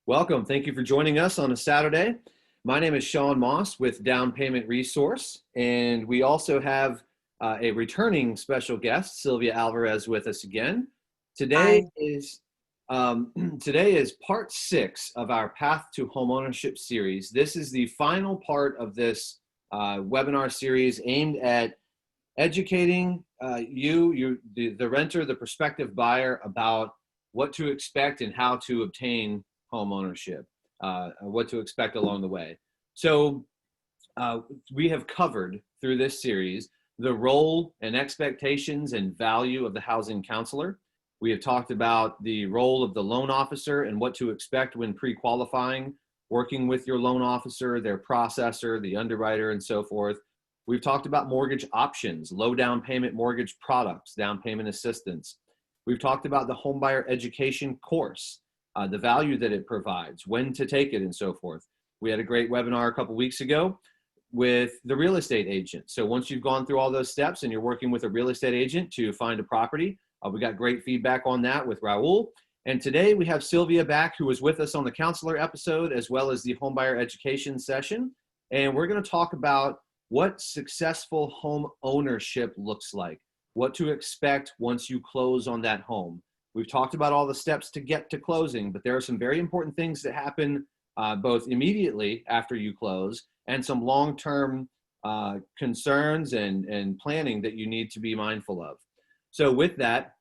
Welcome. Thank you for joining us on a Saturday. My name is Sean Moss with Down Payment Resource, and we also have a returning special guest, Sylvia Alvarez, with us again. Today Hi. is today is part 6 of our Path to Homeownership series. This is the final part of this webinar series aimed at educating the renter, the prospective buyer, about what to expect and how to obtain home ownership, what to expect along the way. So we have covered through this series the role and expectations and value of the housing counselor. We have talked about the role of the loan officer and what to expect when pre-qualifying, working with your loan officer, their processor, the underwriter, and so forth. We've talked about mortgage options, low down payment mortgage products, down payment assistance. We've talked about the homebuyer education course, the value that it provides, when to take it, and so forth. We had a great webinar a couple weeks ago with the real estate agent. So once you've gone through all those steps and you're working with a real estate agent to find a property, we got great feedback on that with Raul. And today we have Sylvia back, who was with us on the counselor episode, as well as the homebuyer education session. And we're going to talk about what successful home ownership looks like, what to expect once you close on that home. We've talked about all the steps to get to closing, but there are some very important things that happen both immediately after you close and some long-term concerns and planning that you need to be mindful of. So with that,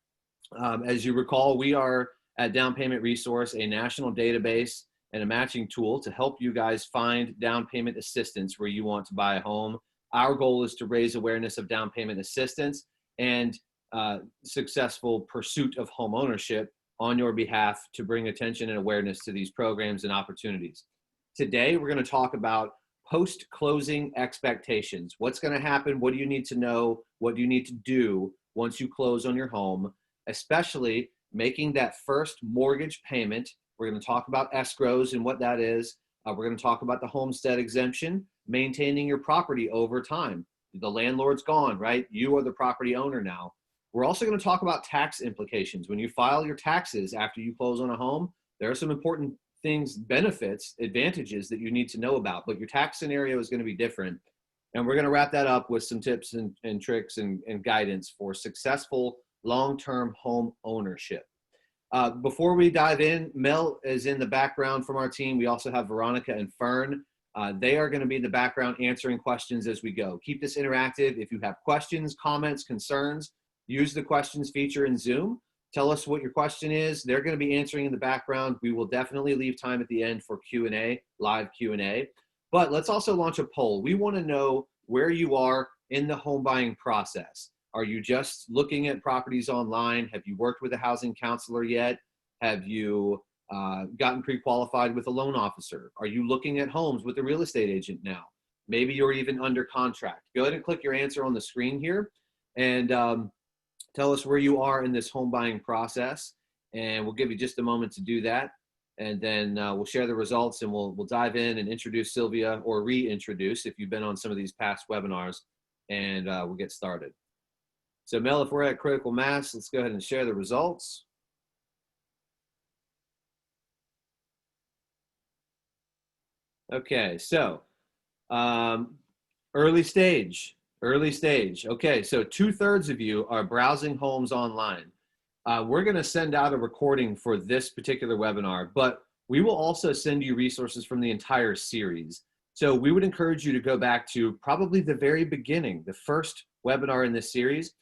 as you recall, we are at Down Payment Resource, a national database and a matching tool to help you guys find down payment assistance where you want to buy a home. Our goal is to raise awareness of down payment assistance and successful pursuit of home ownership on your behalf to bring attention and awareness to these programs and opportunities. Today, we're going to talk about post-closing expectations. What's going to happen? What do you need to know? What do you need to do once you close on your home, especially making that first mortgage payment? We're going to talk about escrows and what that is. We're going to talk about the homestead exemption, maintaining your property over time. The landlord's gone, right? You are the property owner now. We're also going to talk about tax implications. When you file your taxes after you close on a home, there are some important things, benefits, advantages that you need to know about, but your tax scenario is going to be different. And we're going to wrap that up with some tips and tricks and guidance for successful long-term home ownership. Before we dive in, Mel is in the background from our team. We also have Veronica and Fern. They are going to be in the background answering questions as we go. Keep this interactive. If you have questions, comments, concerns, use the questions feature in Zoom. Tell us what your question is. They're going to be answering in the background. We will definitely leave time at the end for Q&A, live Q&A. But let's also launch a poll. We want to know where you are in the home buying process. Are you just looking at properties online? Have you worked with a housing counselor yet? Have you gotten pre-qualified with a loan officer? Are you looking at homes with a real estate agent now? Maybe you're even under contract. Go ahead and click your answer on the screen here and tell us where you are in this home buying process. And we'll give you just a moment to do that. And then we'll share the results and we'll dive in and introduce Sylvia, or reintroduce if you've been on some of these past webinars, and we'll get started. So Mel, if we're at critical mass, let's go ahead and share the results. Okay, so early stage. Okay, so 2/3 of you are browsing homes online. We're going to send out a recording for this particular webinar, but we will also send you resources from the entire series. So we would encourage you to go back to probably the very beginning, the first webinar in this series,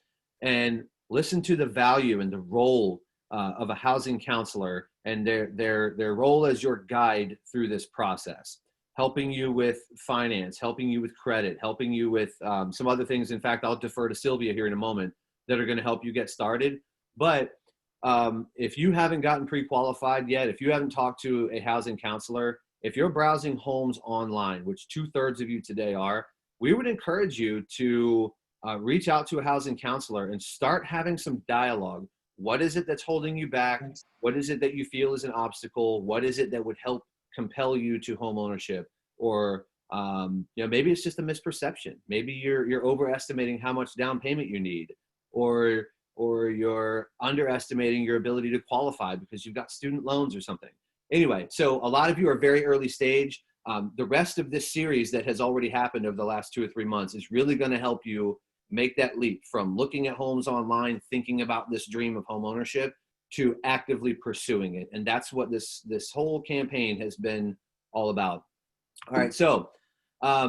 and listen to the value and the role of a housing counselor and their role as your guide through this process, helping you with finance, helping you with credit, helping you with some other things. In fact, I'll defer to Sylvia here in a moment, that are going to help you get started. But if you haven't gotten pre-qualified yet, if you haven't talked to a housing counselor, if you're browsing homes online, which 2/3 of you today are, we would encourage you to reach out to a housing counselor and start having some dialogue. What is it that's holding you back? What is it that you feel is an obstacle? What is it that would help compel you to home ownership? Or maybe it's just a misperception. Maybe you're overestimating how much down payment you need, or you're underestimating your ability to qualify because you've got student loans or something. Anyway, so a lot of you are very early stage. The rest of this series that has already happened over the last 2 or 3 months is really going to help you make that leap from looking at homes online, thinking about this dream of home ownership, to actively pursuing it. And that's what this whole campaign has been all about. All right, so I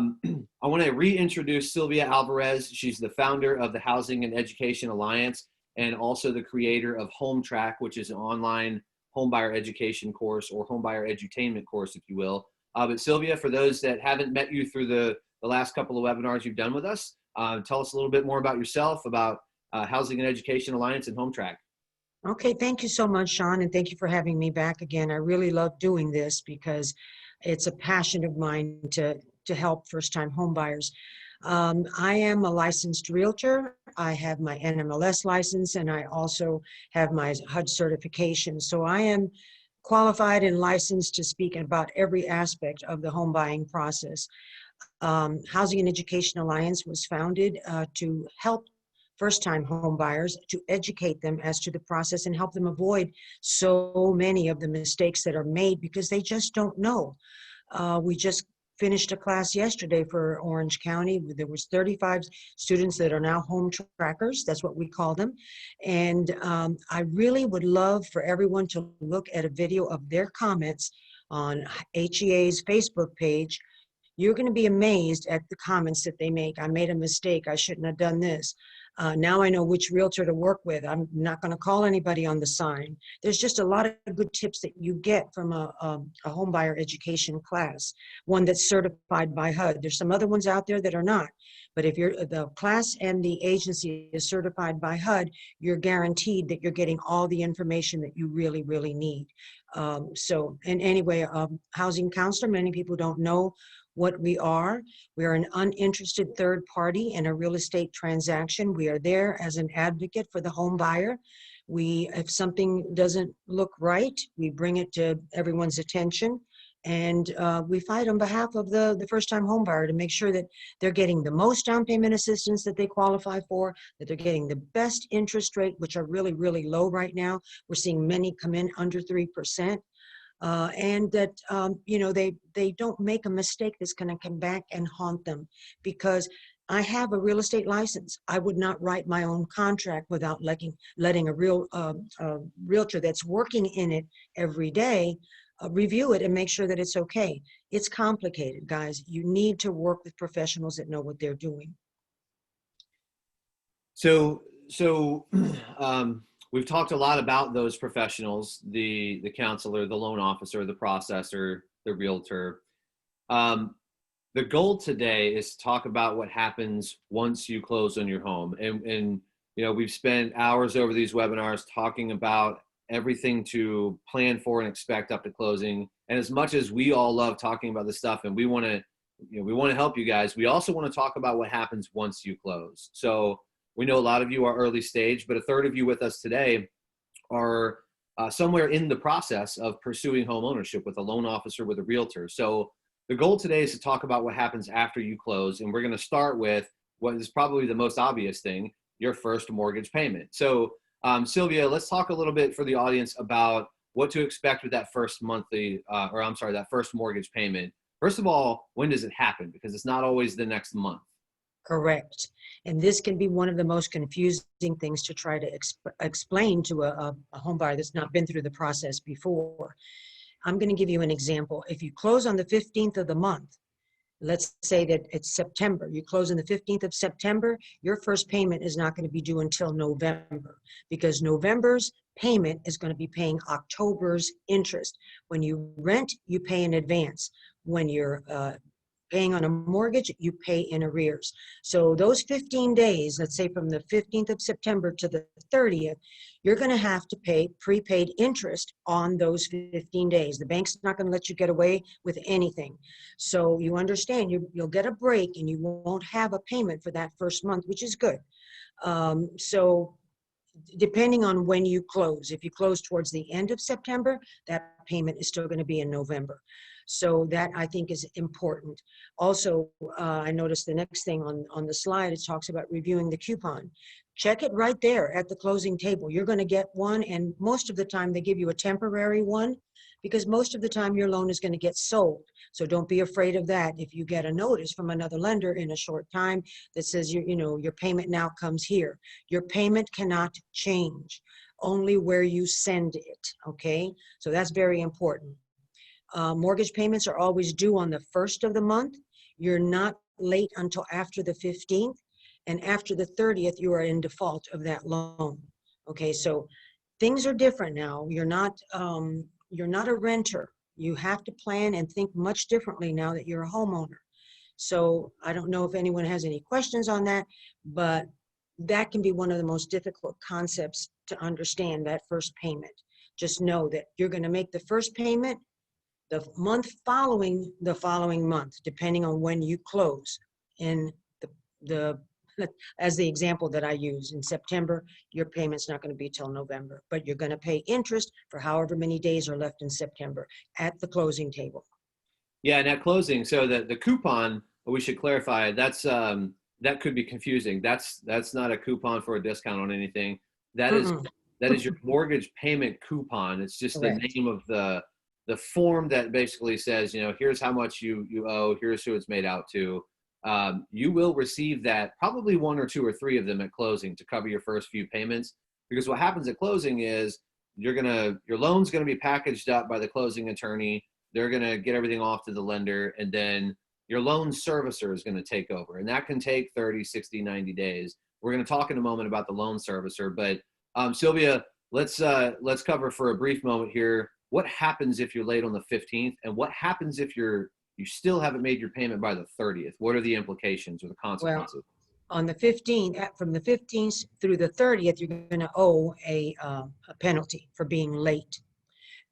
want to reintroduce Sylvia Alvarez. She's the founder of the Housing and Education Alliance and also the creator of HomeTrack, which is an online homebuyer education course, or homebuyer edutainment course, if you will. But Sylvia, for those that haven't met you through the last couple of webinars you've done with us, tell us a little bit more about yourself, about Housing and Education Alliance and HomeTrack. Okay, thank you so much, Sean, and thank you for having me back again. I really love doing this because it's a passion of mine to help first-time homebuyers. I am a licensed realtor. I have my NMLS license, and I also have my HUD certification. So I am qualified and licensed to speak about every aspect of the home buying process. Housing and Education Alliance was founded to help first-time home buyers, to educate them as to the process and help them avoid so many of the mistakes that are made because they just don't know. We just finished a class yesterday for Orange County. There was 35 students that are now home trackers. That's what we call them. And I really would love for everyone to look at a video of their comments on HEA's Facebook page. You're going to be amazed at the comments that they make. I made a mistake. I shouldn't have done this. Now I know which realtor to work with. I'm not going to call anybody on the sign. There's just a lot of good tips that you get from a home buyer education class, one that's certified by HUD. There's some other ones out there that are not. But if the class and the agency is certified by HUD, you're guaranteed that you're getting all the information that you really, really need. So, and anyway, housing counselor, many people don't know what we are. We are an uninterested third party in a real estate transaction. We are there as an advocate for the home buyer. If something doesn't look right, we bring it to everyone's attention, and we fight on behalf of the first-time home buyer to make sure that they're getting the most down payment assistance that they qualify for, that they're getting the best interest rate, which are really, really low right now. We're seeing many come in under 3%. And that, you know, they don't make a mistake that's going to come back and haunt them. Because I have a real estate license. I would not write my own contract without letting a realtor that's working in it every day review it and make sure that it's okay. It's complicated, guys. You need to work with professionals that know what they're doing. So we've talked a lot about those professionals, the counselor, the loan officer, the processor, the realtor. The goal today is to talk about what happens once you close on your home. And you know, we've spent hours over these webinars talking about everything to plan for and expect up to closing. And as much as we all love talking about this stuff and we want to help you guys, we also want to talk about what happens once you close. So we know a lot of you are early stage, but a third of you with us today are somewhere in the process of pursuing home ownership with a loan officer, with a realtor. So the goal today is to talk about what happens after you close. And we're going to start with what is probably the most obvious thing, your first mortgage payment. So Sylvia, let's talk a little bit for the audience about what to expect with that first that first mortgage payment. First of all, when does it happen? Because it's not always the next month. Correct. And this can be one of the most confusing things to try to explain to a home buyer that's not been through the process before. I'm going to give you an example. If you close on the 15th of the month, let's say that it's September, you close on the 15th of September, your first payment is not going to be due until November, because November's payment is going to be paying October's interest. When you rent, you pay in advance. When you're paying on a mortgage, you pay in arrears. So those 15 days, let's say from the 15th of September to the 30th, you're going to have to pay prepaid interest on those 15 days. The bank's not going to let you get away with anything. So you understand, you'll get a break and you won't have a payment for that first month, which is good. So depending on when you close, if you close towards the end of September, that payment is still going to be in November. So that, I think, is important. Also, I noticed the next thing on the slide, it talks about reviewing the coupon. Check it right there at the closing table. You're going to get one, and most of the time they give you a temporary one because most of the time your loan is going to get sold. So don't be afraid of that. If you get a notice from another lender in a short time that says, your payment now comes here, your payment cannot change, only where you send it, okay? So that's very important. Mortgage payments are always due on the 1st of the month. You're not late until after the 15th, and after the 30th, you are in default of that loan. Okay, so things are different now. You're not a renter. You have to plan and think much differently now that you're a homeowner. So I don't know if anyone has any questions on that, but that can be one of the most difficult concepts to understand, that first payment. Just know that you're going to make the first payment the month following the following month, depending on when you close. In the as the example that I use, in September, your payment's not going to be till November, but you're going to pay interest for however many days are left in September at the closing table. Yeah, and at closing, so the coupon, we should clarify, that's that could be confusing. That's not a coupon for a discount on anything. That is your mortgage payment coupon. It's just Correct. the name of the form that basically says, here's how much you owe, here's who it's made out to. You will receive that, probably 1 or 2 or 3 of them at closing to cover your first few payments. Because what happens at closing is your loan's gonna be packaged up by the closing attorney. They're gonna get everything off to the lender, and then your loan servicer is gonna take over. And that can take 30, 60, 90 days. We're gonna talk in a moment about the loan servicer, but Sylvia, let's cover for a brief moment here. What happens if you're late on the 15th, and what happens if you still haven't made your payment by the 30th? What are the implications or the consequences? Well, on the 15th, from the 15th through the 30th, you're going to owe a penalty for being late.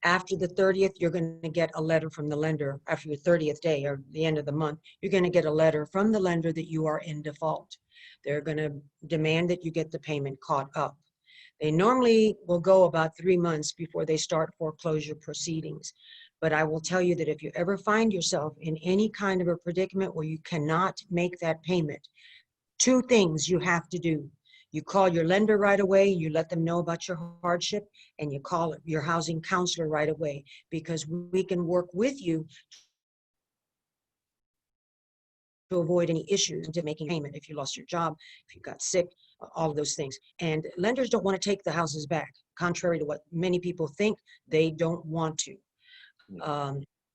After the 30th, you're going to get a letter from the lender. After the 30th day or the end of the month, you're going to get a letter from the lender that you are in default. They're going to demand that you get the payment caught up. They normally will go about 3 months before they start foreclosure proceedings. But I will tell you that if you ever find yourself in any kind of a predicament where you cannot make that payment, 2 things you have to do. You call your lender right away, you let them know about your hardship, and you call your housing counselor right away, because we can work with you to avoid any issues into making payment. If you lost your job, if you got sick, all of those things. And lenders don't want to take the houses back. Contrary to what many people think, they don't want to.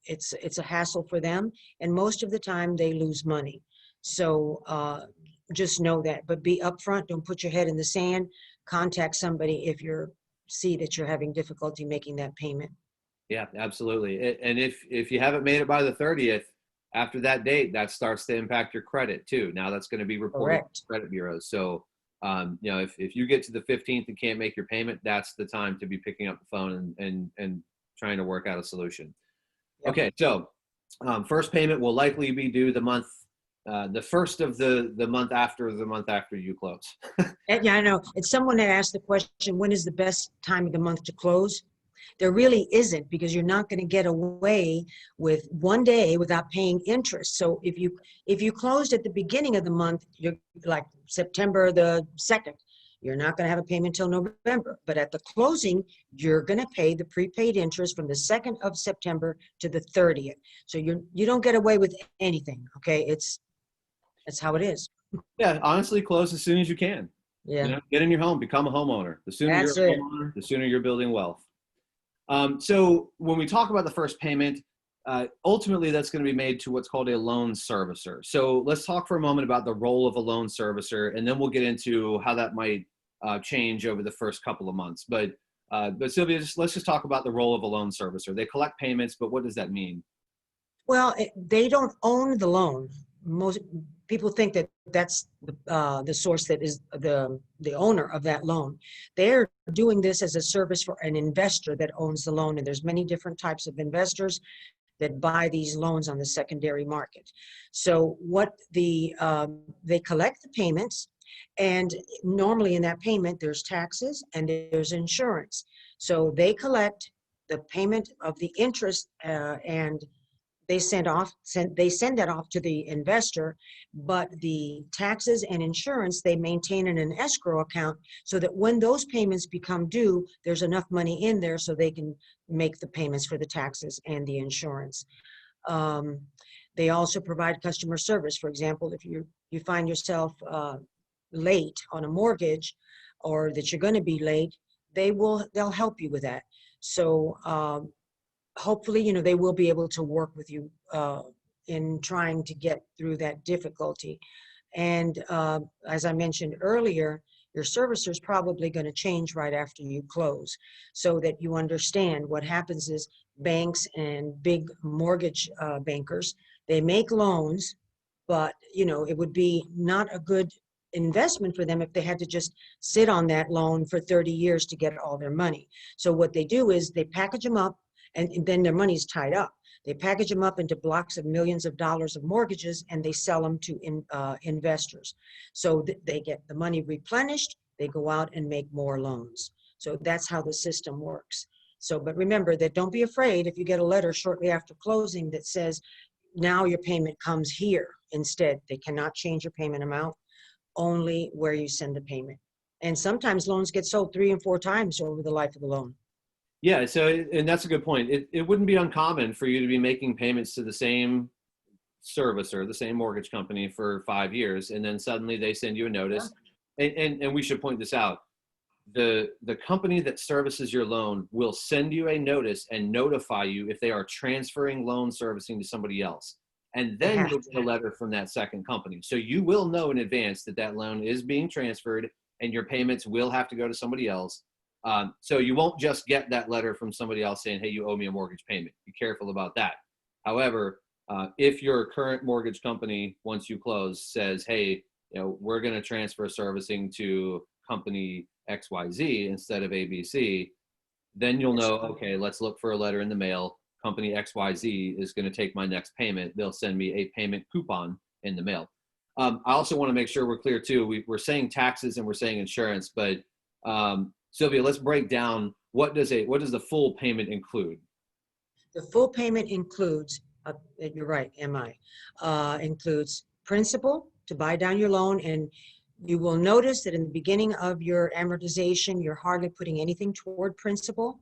It's a hassle for them, and most of the time they lose money. So just know that, but be upfront. Don't put your head in the sand. Contact somebody if you see that you're having difficulty making that payment. Yeah, absolutely. And if you haven't made it by the 30th, after that date, that starts to impact your credit too. Now that's going to be reported to credit bureaus. So, if you get to the 15th and can't make your payment, that's the time to be picking up the phone and trying to work out a solution. Yep. Okay, so first payment will likely be due the first of the month after you close. Yeah, I know. It's someone that asked the question, when is the best time of the month to close? There really isn't, because you're not going to get away with 1 day without paying interest. So if you closed at the beginning of the month, you're like September the 2nd, you're not going to have a payment till November. But at the closing, you're going to pay the prepaid interest from the 2nd of September to the 30th. So you don't get away with anything. Okay, that's how it is. Yeah, honestly, close as soon as you can. Yeah, get in your home, become a homeowner. The sooner that's you're a it. homeowner, the sooner you're building wealth. So when we talk about the first payment, ultimately that's going to be made to what's called a loan servicer. So let's talk for a moment about the role of a loan servicer, and then we'll get into how that might change over the first couple of months. But Sylvia, let's just talk about the role of a loan servicer. They collect payments, but what does that mean? Well, they don't own the loan. Most people think that that's the source that is the owner of that loan. They're doing this as a service for an investor that owns the loan, and there's many different types of investors that buy these loans on the secondary market. So what they collect the payments, and normally in that payment there's taxes and there's insurance. So they collect the payment of the interest and they send that off to the investor, but the taxes and insurance, they maintain in an escrow account so that when those payments become due, there's enough money in there so they can make the payments for the taxes and the insurance. They also provide customer service. For example, if you find yourself late on a mortgage, or that you're going to be late, they'll help you with that. So hopefully, you know, they will be able to work with you in trying to get through that difficulty. And as I mentioned earlier, your servicer is probably going to change right after you close, so that you understand what happens is banks and big mortgage bankers, they make loans, but you know, it would be not a good investment for them if they had to just sit on that loan for 30 years to get all their money. So what they do is they package them up, and then their money's tied up. They package them up into blocks of millions of dollars of mortgages, and they sell them to investors. So they get the money replenished, they go out and make more loans. So that's how the system works. So, but remember that don't be afraid if you get a letter shortly after closing that says, now your payment comes here instead. They cannot change your payment amount, only where you send the payment. And sometimes loans get sold 3 and 4 times over the life of the loan. Yeah, so, and that's a good point. It wouldn't be uncommon for you to be making payments to the same servicer, the same mortgage company for 5 years, and then suddenly they send you a notice. And we should point this out. The company that services your loan will send you a notice and notify you if they are transferring loan servicing to somebody else. And then you'll get a letter from that second company. So you will know in advance that that loan is being transferred and your payments will have to go to somebody else. So you won't just get that letter from somebody else saying, hey, you owe me a mortgage payment. Be careful about that. However, if your current mortgage company, once you close, says, hey, you know, we're going to transfer servicing to company XYZ instead of ABC, then you'll know, okay, let's look for a letter in the mail. Company XYZ is going to take my next payment. They'll send me a payment coupon in the mail. I also want to make sure we're clear too. We're saying taxes and we're saying insurance, but Sylvia, let's break down what does the full payment include? The full payment includes, you're right, includes principal to buy down your loan. And you will notice that in the beginning of your amortization, you're hardly putting anything toward principal.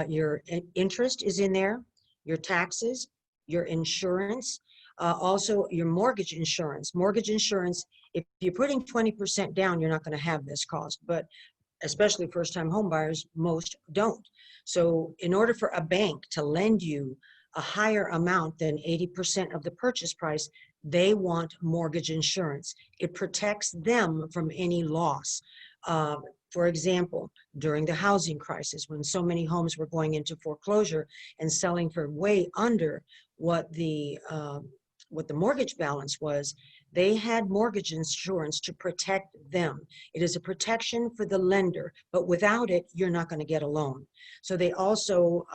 Your interest is in there, your taxes, your insurance, also your mortgage insurance. Mortgage insurance, if you're putting 20% down, you're not going to have this cost, but especially first-time home buyers, most don't. So in order for a bank to lend you a higher amount than 80% of the purchase price, they want mortgage insurance. It protects them from any loss. For example, during the housing crisis, when so many homes were going into foreclosure and selling for way under what the mortgage balance was, they had mortgage insurance to protect them. It is a protection for the lender, but without it, you're not going to get a loan. So they also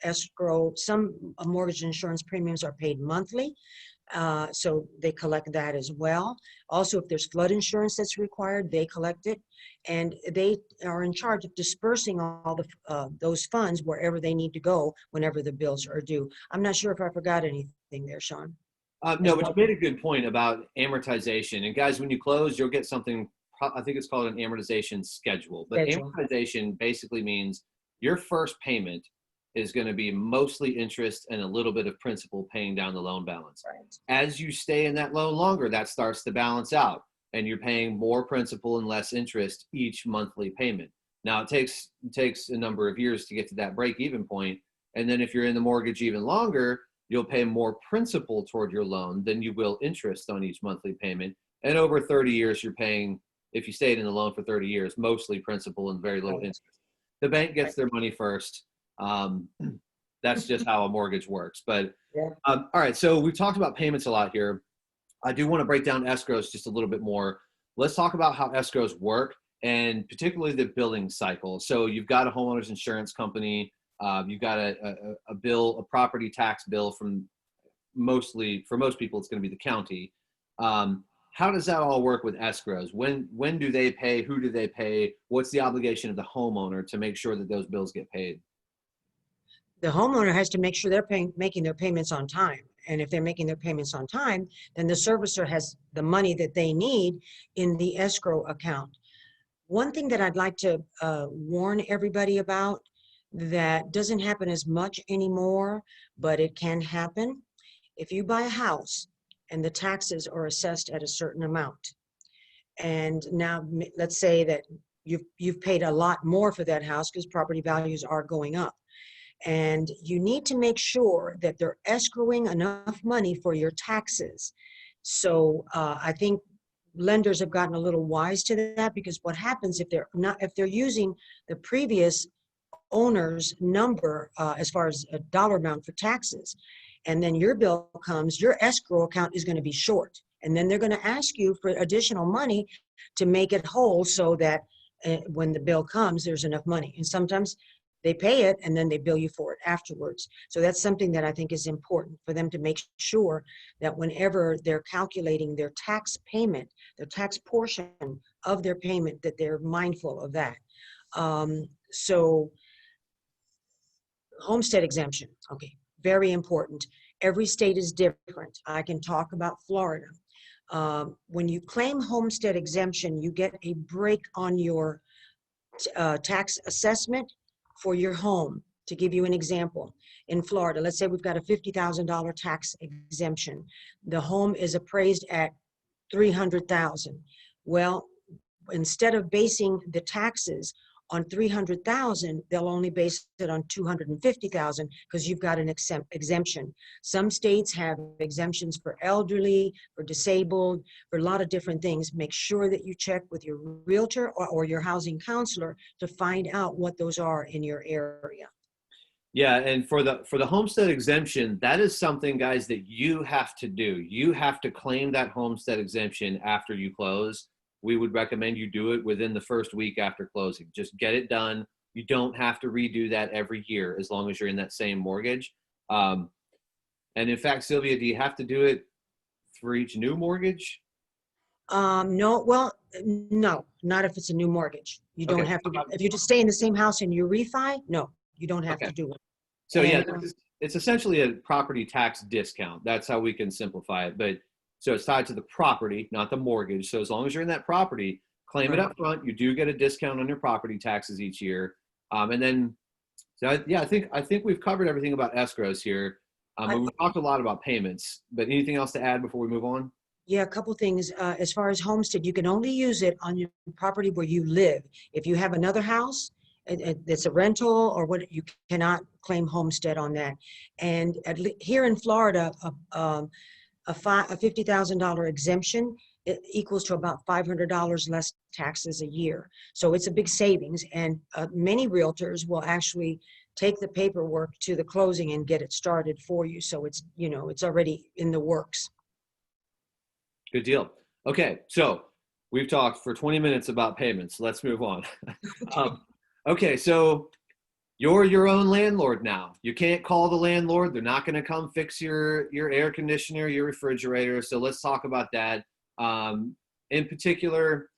escrow, some mortgage insurance premiums are paid monthly. So they collect that as well. Also, if there's flood insurance that's required, they collect it. And they are in charge of dispersing all those funds wherever they need to go whenever the bills are due. I'm not sure if I forgot anything there, Sean. No, but you made a good point about amortization. And guys, when you close, you'll get something, I think it's called an amortization schedule. But amortization basically means your first payment is going to be mostly interest and a little bit of principal paying down the loan balance. Right. As you stay in that loan longer, that starts to balance out and you're paying more principal and less interest each monthly payment. Now it takes a number of years to get to that break-even point. And then if you're in the mortgage even longer, you'll pay more principal toward your loan than you will interest on each monthly payment. And over 30 years, you're paying, if you stayed in the loan for 30 years, mostly principal and very little interest. The bank gets their money first. That's just how a mortgage works. But all right, so we've talked about payments a lot here. I do want to break down escrows just a little bit more. Let's talk about how escrows work and particularly the billing cycle. So you've got a homeowner's insurance company. You've got a bill, a property tax bill from for most people, it's going to be the county. How does that all work with escrows? When do they pay? Who do they pay? What's the obligation of the homeowner to make sure that those bills get paid? the homeowner has to make sure they're making their payments on time. And if they're making their payments on time, then the servicer has the money that they need in the escrow account. One thing that I'd like to warn everybody about that doesn't happen as much anymore, but it can happen. If you buy a house and the taxes are assessed at a certain amount, and now let's say that you've paid a lot more for that house because property values are going up, and you need to make sure that they're escrowing enough money for your taxes. So I think lenders have gotten a little wise to that, because what happens if they're using the previous owner's number as far as a dollar amount for taxes, and then your bill comes, your escrow account is going to be short, and then they're going to ask you for additional money to make it whole, so that when the bill comes, there's enough money. And sometimes they pay it and then they bill you for it afterwards. So that's something that I think is important for them to make sure that whenever they're calculating their tax payment, their tax portion of their payment, that they're mindful of that. So homestead exemption, okay, very important. Every state is different. I can talk about Florida. When you claim homestead exemption, you get a break on your tax assessment for your home. To give you an example, in Florida, let's say we've got a $50,000 tax exemption. The home is appraised at $300,000. Well, instead of basing the taxes on $300,000, they'll only base it on $250,000 because you've got an exemption. Some states have exemptions for elderly, for disabled, for a lot of different things. Make sure that you check with your realtor or your housing counselor to find out what those are in your area. Yeah, and for the homestead exemption, that is something, guys, that you have to do. You have to claim that homestead exemption after you close. We would recommend you do it within the first week after closing. Just get it done. You don't have to redo that every year as long as you're in that same mortgage. And in fact, Sylvia, do you have to do it for each new mortgage? No, well, no, not if it's a new mortgage. You don't have to. If you just stay in the same house and you refi, no, you don't have to do it. So yeah, it's essentially a property tax discount. That's how we can simplify it. But so it's tied to the property, not the mortgage. So as long as you're in that property, claim it up front. You do get a discount on your property taxes each year. And then, so yeah, I think we've covered everything about escrows here. We've talked a lot about payments, but anything else to add before we move on? Yeah, a couple things. As far as homestead, you can only use it on your property where you live. If you have another house, it's a rental or what, you cannot claim homestead on that. And here in Florida, a $50,000 exemption, it equals to about $500 less taxes a year. So it's a big savings, and many realtors will actually take the paperwork to the closing and get it started for you. So it's, you know, it's already in the works. Good deal. Okay, so we've talked for 20 minutes about payments. Let's move on. Okay, so you're your own landlord now. You can't call the landlord. They're not going to come fix your air conditioner, your refrigerator. So let's talk about that. In particular,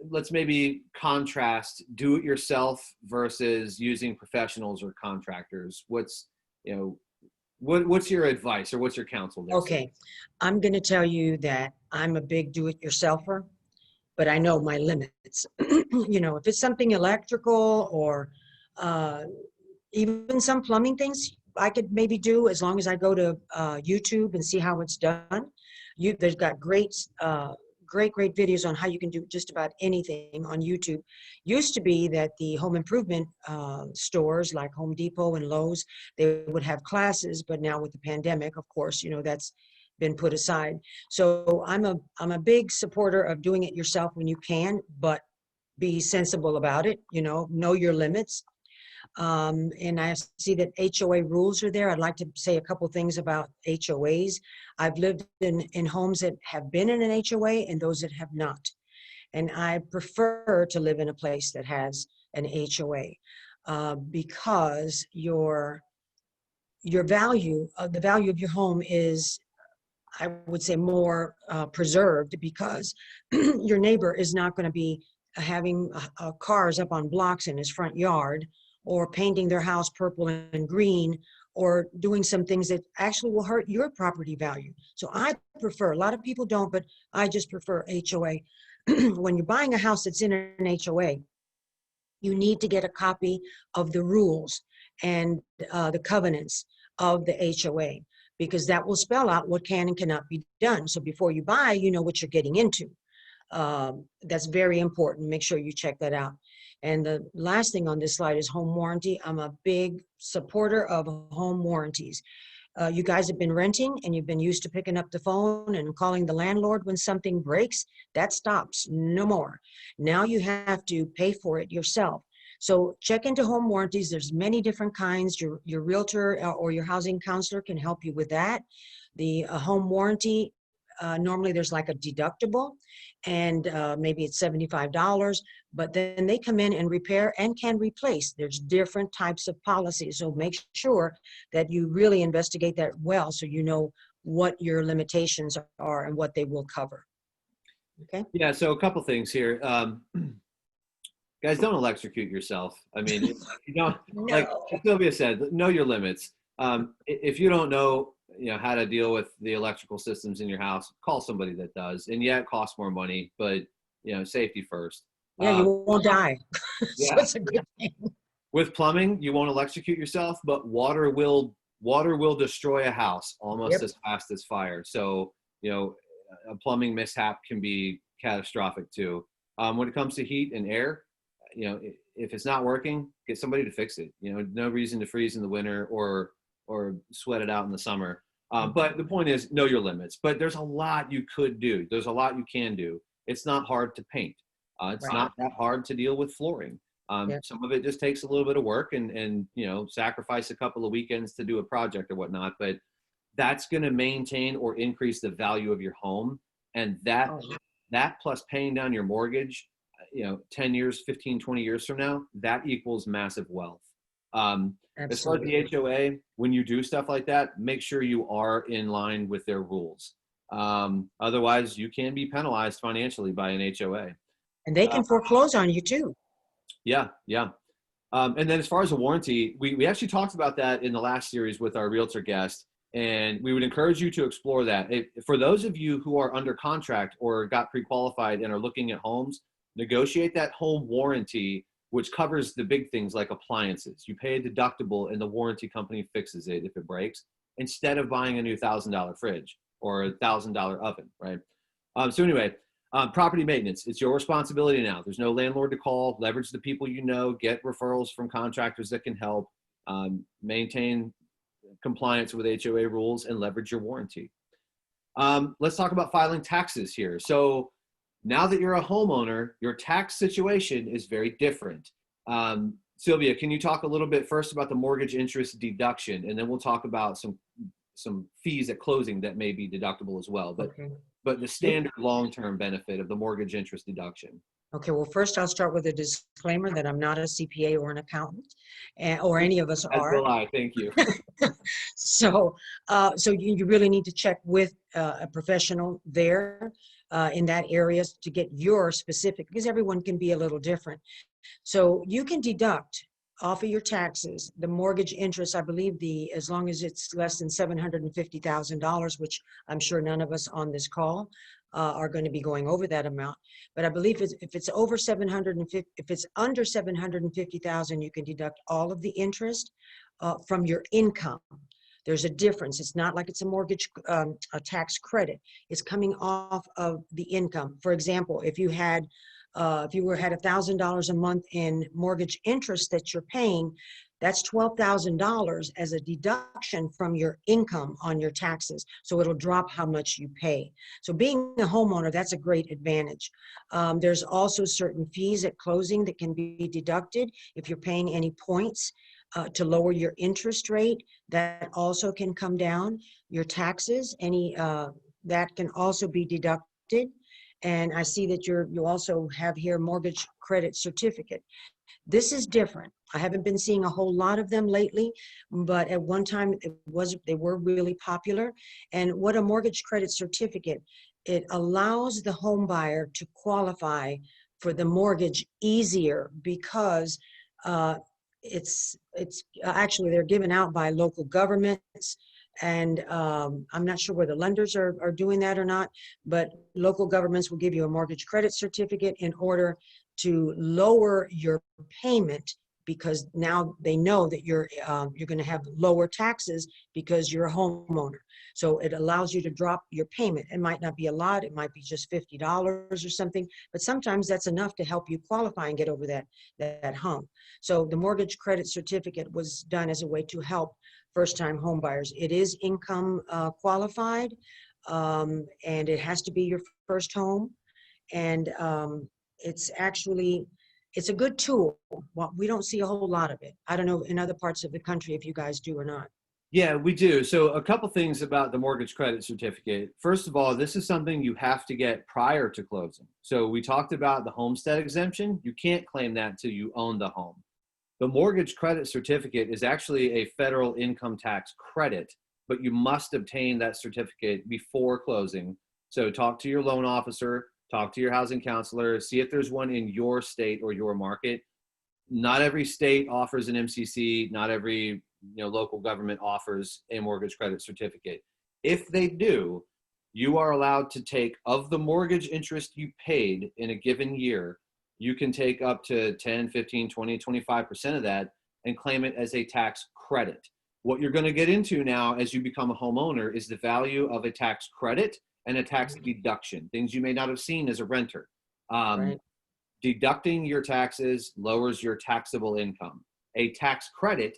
let's maybe contrast do-it-yourself versus using professionals or contractors. What's your advice or what's your counsel there? Okay, I'm going to tell you that I'm a big do-it-yourselfer, but I know my limits. You know, if it's something electrical or even some plumbing things, I could maybe do as long as I go to YouTube and see how it's done. They've got great videos on how you can do just about anything on YouTube. Used to be that the home improvement stores like Home Depot and Lowe's, they would have classes, but now with the pandemic, of course, you know, that's been put aside. So I'm a big supporter of doing it yourself when you can, but be sensible about it, you know your limits. And I see that HOA rules are there. I'd like to say a couple things about HOAs. I've lived in homes that have been in an HOA and those that have not. And I prefer to live in a place that has an HOA because the value of your home is, I would say, more preserved, because your neighbor is not going to be having cars up on blocks in his front yard, or painting their house purple and green, or doing some things that actually will hurt your property value. So I prefer, a lot of people don't, but I just prefer HOA. When you're buying a house that's in an HOA, you need to get a copy of the rules and the covenants of the HOA, because that will spell out what can and cannot be done. So before you buy, you know what you're getting into. That's very important. Make sure you check that out. And the last thing on this slide is home warranty. I'm a big supporter of home warranties. You guys have been renting and you've been used to picking up the phone and calling the landlord when something breaks. That stops. No more. Now you have to pay for it yourself. So check into home warranties. There's many different kinds. Your realtor or your housing counselor can help you with that. The home warranty, normally there's like a deductible, and maybe it's $75, but then they come in and repair and can replace. There's different types of policies. So make sure that you really investigate that well, so you know what your limitations are and what they will cover. Okay. Yeah. So a couple things here. Guys, don't electrocute yourself. I mean, you don't, No. like Sylvia said, know your limits. If you don't know, how to deal with the electrical systems in your house, call somebody that does. And yeah, it costs more money, but safety first. Yeah, you won't die. So Yeah. it's a good thing. With plumbing, you won't electrocute yourself, but water will destroy a house almost as fast as fire. So, a plumbing mishap can be catastrophic too. When it comes to heat and air, if it's not working, get somebody to fix it. No reason to freeze in the winter or sweat it out in the summer. But the point is, know your limits. But there's a lot you could do. There's a lot you can do. It's not hard to paint. It's not that hard to deal with flooring. Some of it just takes a little bit of work and sacrifice a couple of weekends to do a project or whatnot. But that's going to maintain or increase the value of your home. And that plus paying down your mortgage, 10 years, 15, 20 years from now, that equals massive wealth. As far as the HOA, when you do stuff like that, make sure you are in line with their rules. Otherwise, you can be penalized financially by an HOA. And they can foreclose on you too. Yeah. And then as far as a warranty, we actually talked about that in the last series with our realtor guest, and we would encourage you to explore that. For those of you who are under contract or got pre-qualified and are looking at homes, negotiate that home warranty, which covers the big things like appliances. You pay a deductible and the warranty company fixes it if it breaks, instead of buying a new $1,000 fridge or a $1,000 oven, right? So anyway, property maintenance, it's your responsibility now. There's no landlord to call. Leverage the people you know, get referrals from contractors that can help, maintain compliance with HOA rules, and leverage your warranty. Let's talk about filing taxes here. So now that you're a homeowner, your tax situation is very different. Sylvia, can you talk a little bit first about the mortgage interest deduction, and then we'll talk about some fees at closing that may be deductible as well, but the standard long-term benefit of the mortgage interest deduction. Okay, well, first I'll start with a disclaimer that I'm not a CPA or an accountant, or any of us are. As will I, thank you. So you really need to check with a professional there in that area to get your specific, because everyone can be a little different. So you can deduct off of your taxes the mortgage interest, I believe, as long as it's less than $750,000, which I'm sure none of us on this call are going to be going over that amount. But I believe if it's over 750, if it's under 750,000, you can deduct all of the interest from your income. There's a difference. It's not like it's a mortgage, a tax credit. It's coming off of the income. For example, if you had $1,000 a month in mortgage interest that you're paying, that's $12,000 as a deduction from your income on your taxes. So it'll drop how much you pay. So being a homeowner, that's a great advantage. There's also certain fees at closing that can be deducted if you're paying any points to lower your interest rate. That also can come down. Your taxes, that can also be deducted. And I see that you also have here mortgage credit certificate. This is different. I haven't been seeing a whole lot of them lately, but at one time they were really popular. And what a mortgage credit certificate, it allows the home buyer to qualify for the mortgage easier, because it's actually they're given out by local governments, and I'm not sure whether lenders are doing that or not, but local governments will give you a mortgage credit certificate in order to lower your payment, because now they know that you're going to have lower taxes because you're a homeowner. So it allows you to drop your payment. It might not be a lot, it might be just $50 or something, but sometimes that's enough to help you qualify and get over that hump. So the mortgage credit certificate was done as a way to help first-time home buyers. It is income qualified, and it has to be your first home. And it's a good tool. Well, we don't see a whole lot of it. I don't know in other parts of the country if you guys do or not. Yeah, we do. So a couple things about the mortgage credit certificate. First of all, this is something you have to get prior to closing. So we talked about the homestead exemption. You can't claim that until you own the home. The mortgage credit certificate is actually a federal income tax credit, but you must obtain that certificate before closing. So talk to your loan officer, talk to your housing counselor, see if there's one in your state or your market. Not every state offers an MCC, not every local government offers a mortgage credit certificate. If they do, you are allowed to take, of the mortgage interest you paid in a given year, you can take up to 10, 15, 20, 25% of that and claim it as a tax credit. What you're going to get into now as you become a homeowner is the value of a tax credit and a tax deduction, things you may not have seen as a renter. Right. Deducting your taxes lowers your taxable income. A tax credit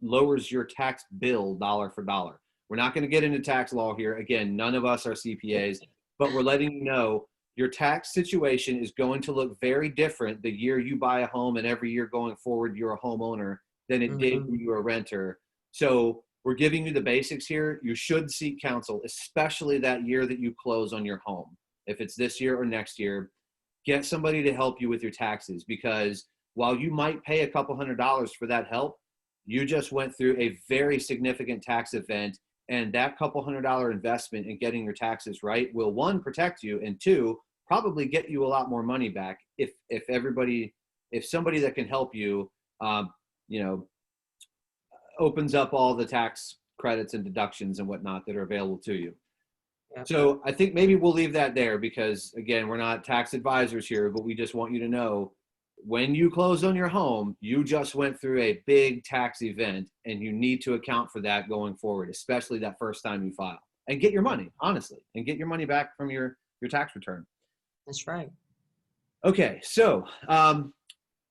lowers your tax bill dollar for dollar. We're not going to get into tax law here. Again, none of us are CPAs, but we're letting you know your tax situation is going to look very different the year you buy a home and every year going forward you're a homeowner than it did when you were a renter. So we're giving you the basics here. You should seek counsel, especially that year that you close on your home. If it's this year or next year, get somebody to help you with your taxes, because while you might pay a couple $100s for that help, you just went through a very significant tax event, and that couple $100 investment in getting your taxes right will, one, protect you, and two, probably get you a lot more money back if somebody that can help you, opens up all the tax credits and deductions and whatnot that are available to you. Yep. So I think maybe we'll leave that there because, again, we're not tax advisors here, but we just want you to know when you close on your home, you just went through a big tax event and you need to account for that going forward, especially that first time you file, and get your money, honestly, and get your money back from your tax return. That's right. Okay. So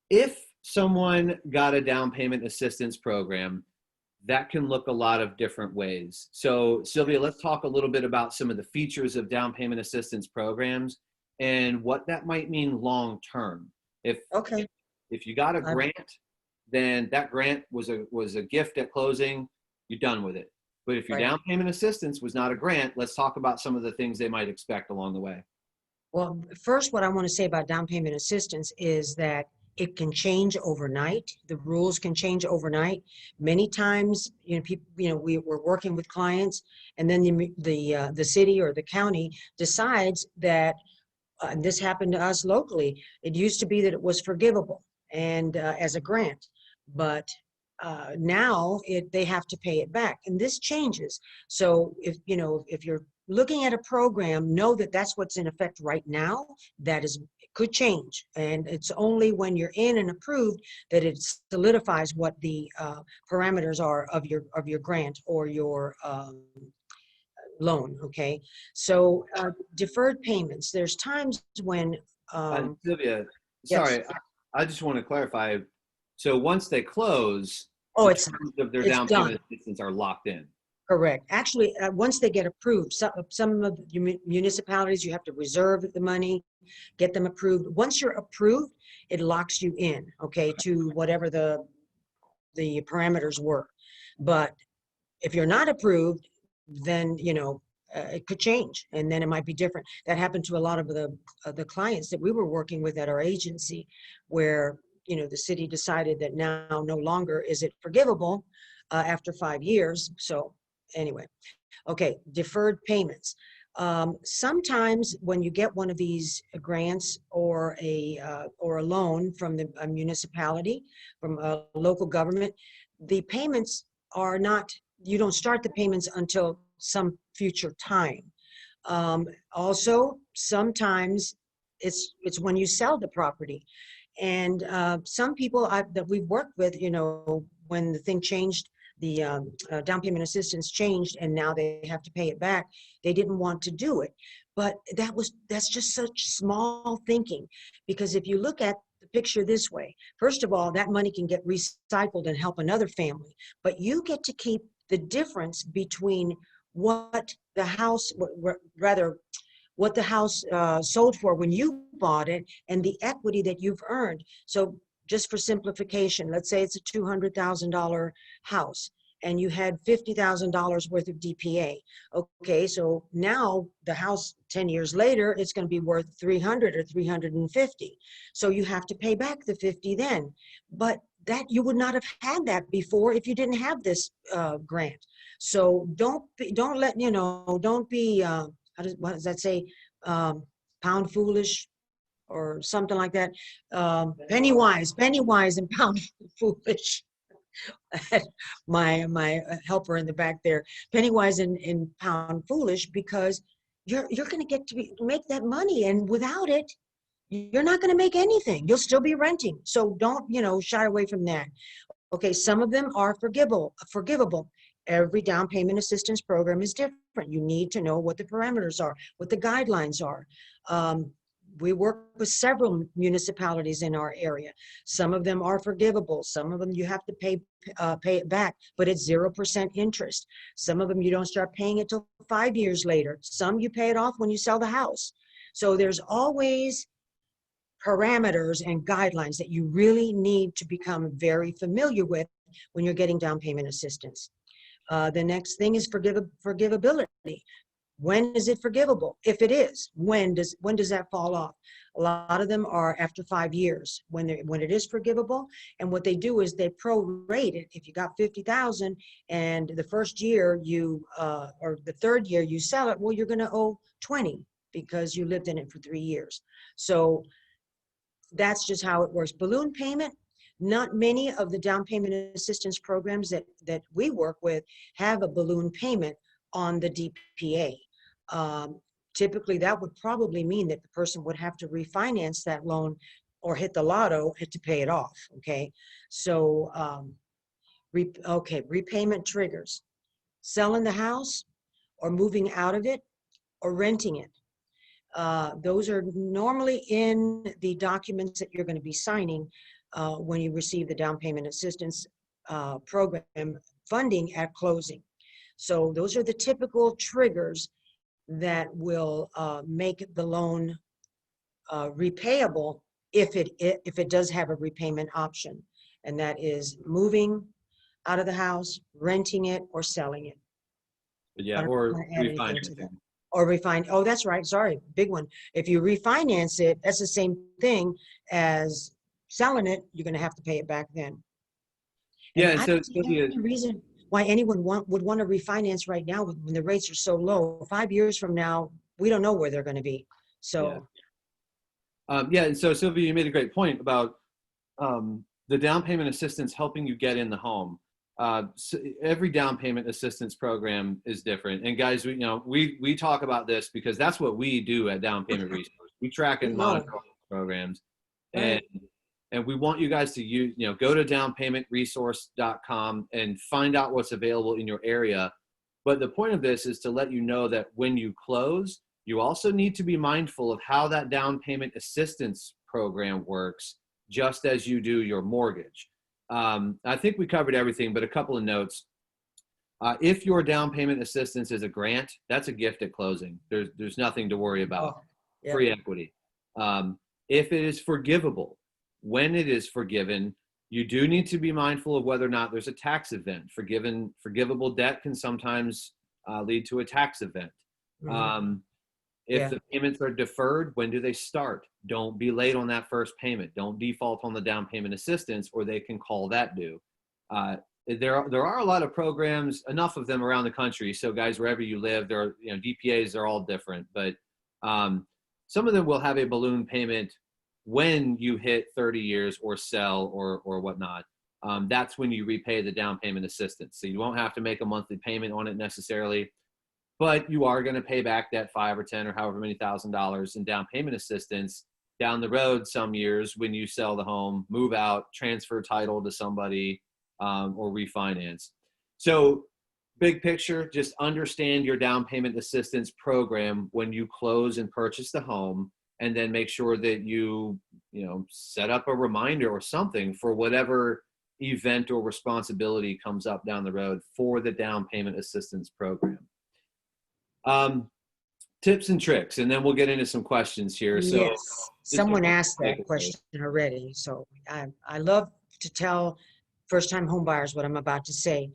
if someone got a down payment assistance program, that can look a lot of different ways. So Sylvia, let's talk a little bit about some of the features of down payment assistance programs and what that might mean long-term. If you got a grant, then that grant was a gift at closing, you're done with it. But if your down payment assistance was not a grant, let's talk about some of the things they might expect along the way. Well, first, what I want to say about down payment assistance is that it can change overnight. The rules can change overnight. Many times, people, we're working with clients, and then the city or the county decides that, and this happened to us locally. It used to be that it was forgivable and as a grant, but now they have to pay it back, and this changes. So if you're looking at a program, know that that's what's in effect right now. That could change, and it's only when you're in and approved that it solidifies what the parameters are of your grant or your loan. Okay, so deferred payments. There's times when Sylvia, yes. sorry, I just want to clarify. So once they close, the terms of their down payment assistance are locked in. Correct. Actually, once they get approved, some of the municipalities, you have to reserve the money, get them approved. Once you're approved, it locks you in, okay, to whatever the parameters were. But if you're not approved, then, it could change, and then it might be different. That happened to a lot of the clients that we were working with at our agency, where, the city decided that now no longer is it forgivable after 5 years. So anyway, okay, deferred payments. Sometimes when you get one of these grants or a loan from a municipality, from a local government, the payments are not, you don't start the payments until some future time. Also, sometimes it's when you sell the property. And some people that we've worked with, you know, when the thing changed, the down payment assistance changed, and now they have to pay it back. They didn't want to do it, but that's just such small thinking. Because if you look at the picture this way, first of all, that money can get recycled and help another family, but you get to keep the difference between what the house, rather, what the house sold for when you bought it and the equity that you've earned. So just for simplification, let's say it's a $200,000 house and you had $50,000 worth of DPA. Okay, so now the house 10 years later, it's going to be worth 300 or 350. So you have to pay back the 50 then. But that you would not have had that before if you didn't have this grant. So don't let, you know, don't be, what does that say? Pound foolish or something like that. Penny wise and pound foolish. my helper in the back there, penny wise and pound foolish, because you're going to get to make that money, and without it, you're not going to make anything. You'll still be renting. So don't, you know, shy away from that. Okay, some of them are forgivable. Every down payment assistance program is different. You need to know what the parameters are, what the guidelines are. We work with several municipalities in our area. Some of them are forgivable. Some of them you have to pay it back, but it's 0% interest. Some of them you don't start paying it till 5 years later. Some you pay it off when you sell the house. So there's always parameters and guidelines that you really need to become very familiar with when you're getting down payment assistance. The next thing is forgivability. When is it forgivable? If it is, when does that fall off? A lot of them are after 5 years when it is forgivable. And what they do is they prorate it. If you got 50,000 and the first year you or the third year you sell it, well, you're going to owe 20 because you lived in it for 3 years. So that's just how it works. Balloon payment. Not many of the down payment assistance programs that we work with have a balloon payment on the DPA. Typically, that would probably mean that the person would have to refinance that loan or hit the lotto to pay it off. Okay, so repayment triggers: selling the house, or moving out of it, or renting it. Those are normally in the documents that you're going to be signing when you receive the down payment assistance program funding at closing. So those are the typical triggers that will make the loan repayable if it does have a repayment option, and that is moving out of the house, renting it, or selling it. Yeah, or refinancing. Or refine. Oh, that's right. Sorry, big one. If you refinance it, that's the same thing as selling it. You're going to have to pay it back then. Yeah, and and I so don't see any reason why anyone would want to refinance right now when the rates are so low. 5 years from now, we don't know where they're going to be. So, yeah, and so Sylvia, you made a great point about the down payment assistance helping you get in the home. So every down payment assistance program is different. And guys, we talk about this because that's what we do at Down Payment Resource. We track and monitor programs, right. and we want you guys to go to downpaymentresource.com and find out what's available in your area. But the point of this is to let you know that when you close, you also need to be mindful of how that down payment assistance program works, just as you do your mortgage. I think we covered everything, but a couple of notes. If your down payment assistance is a grant, that's a gift at closing. There's nothing to worry about. Free equity. If it is forgivable, when it is forgiven, you do need to be mindful of whether or not there's a tax event. Forgivable debt can sometimes lead to a tax event. Mm-hmm. If the payments are deferred, when do they start? Don't be late on that first payment. Don't default on the down payment assistance, or they can call that due. there are a lot of programs, enough of them around the country. So guys, wherever you live, there are, DPAs are all different, but some of them will have a balloon payment when you hit 30 years or sell or whatnot. That's when you repay the down payment assistance. So you won't have to make a monthly payment on it necessarily, but you are going to pay back that 5 or 10 or however many $1,000 in down payment assistance down the road some years when you sell the home, move out, transfer title to somebody, or refinance. So big picture, just understand your down payment assistance program when you close and purchase the home, and then make sure that you set up a reminder or something for whatever event or responsibility comes up down the road for the down payment assistance program. Tips and tricks, and then we'll get into some questions here. So yes, someone asked that question already. So I love to tell first-time home buyers what I'm about to say.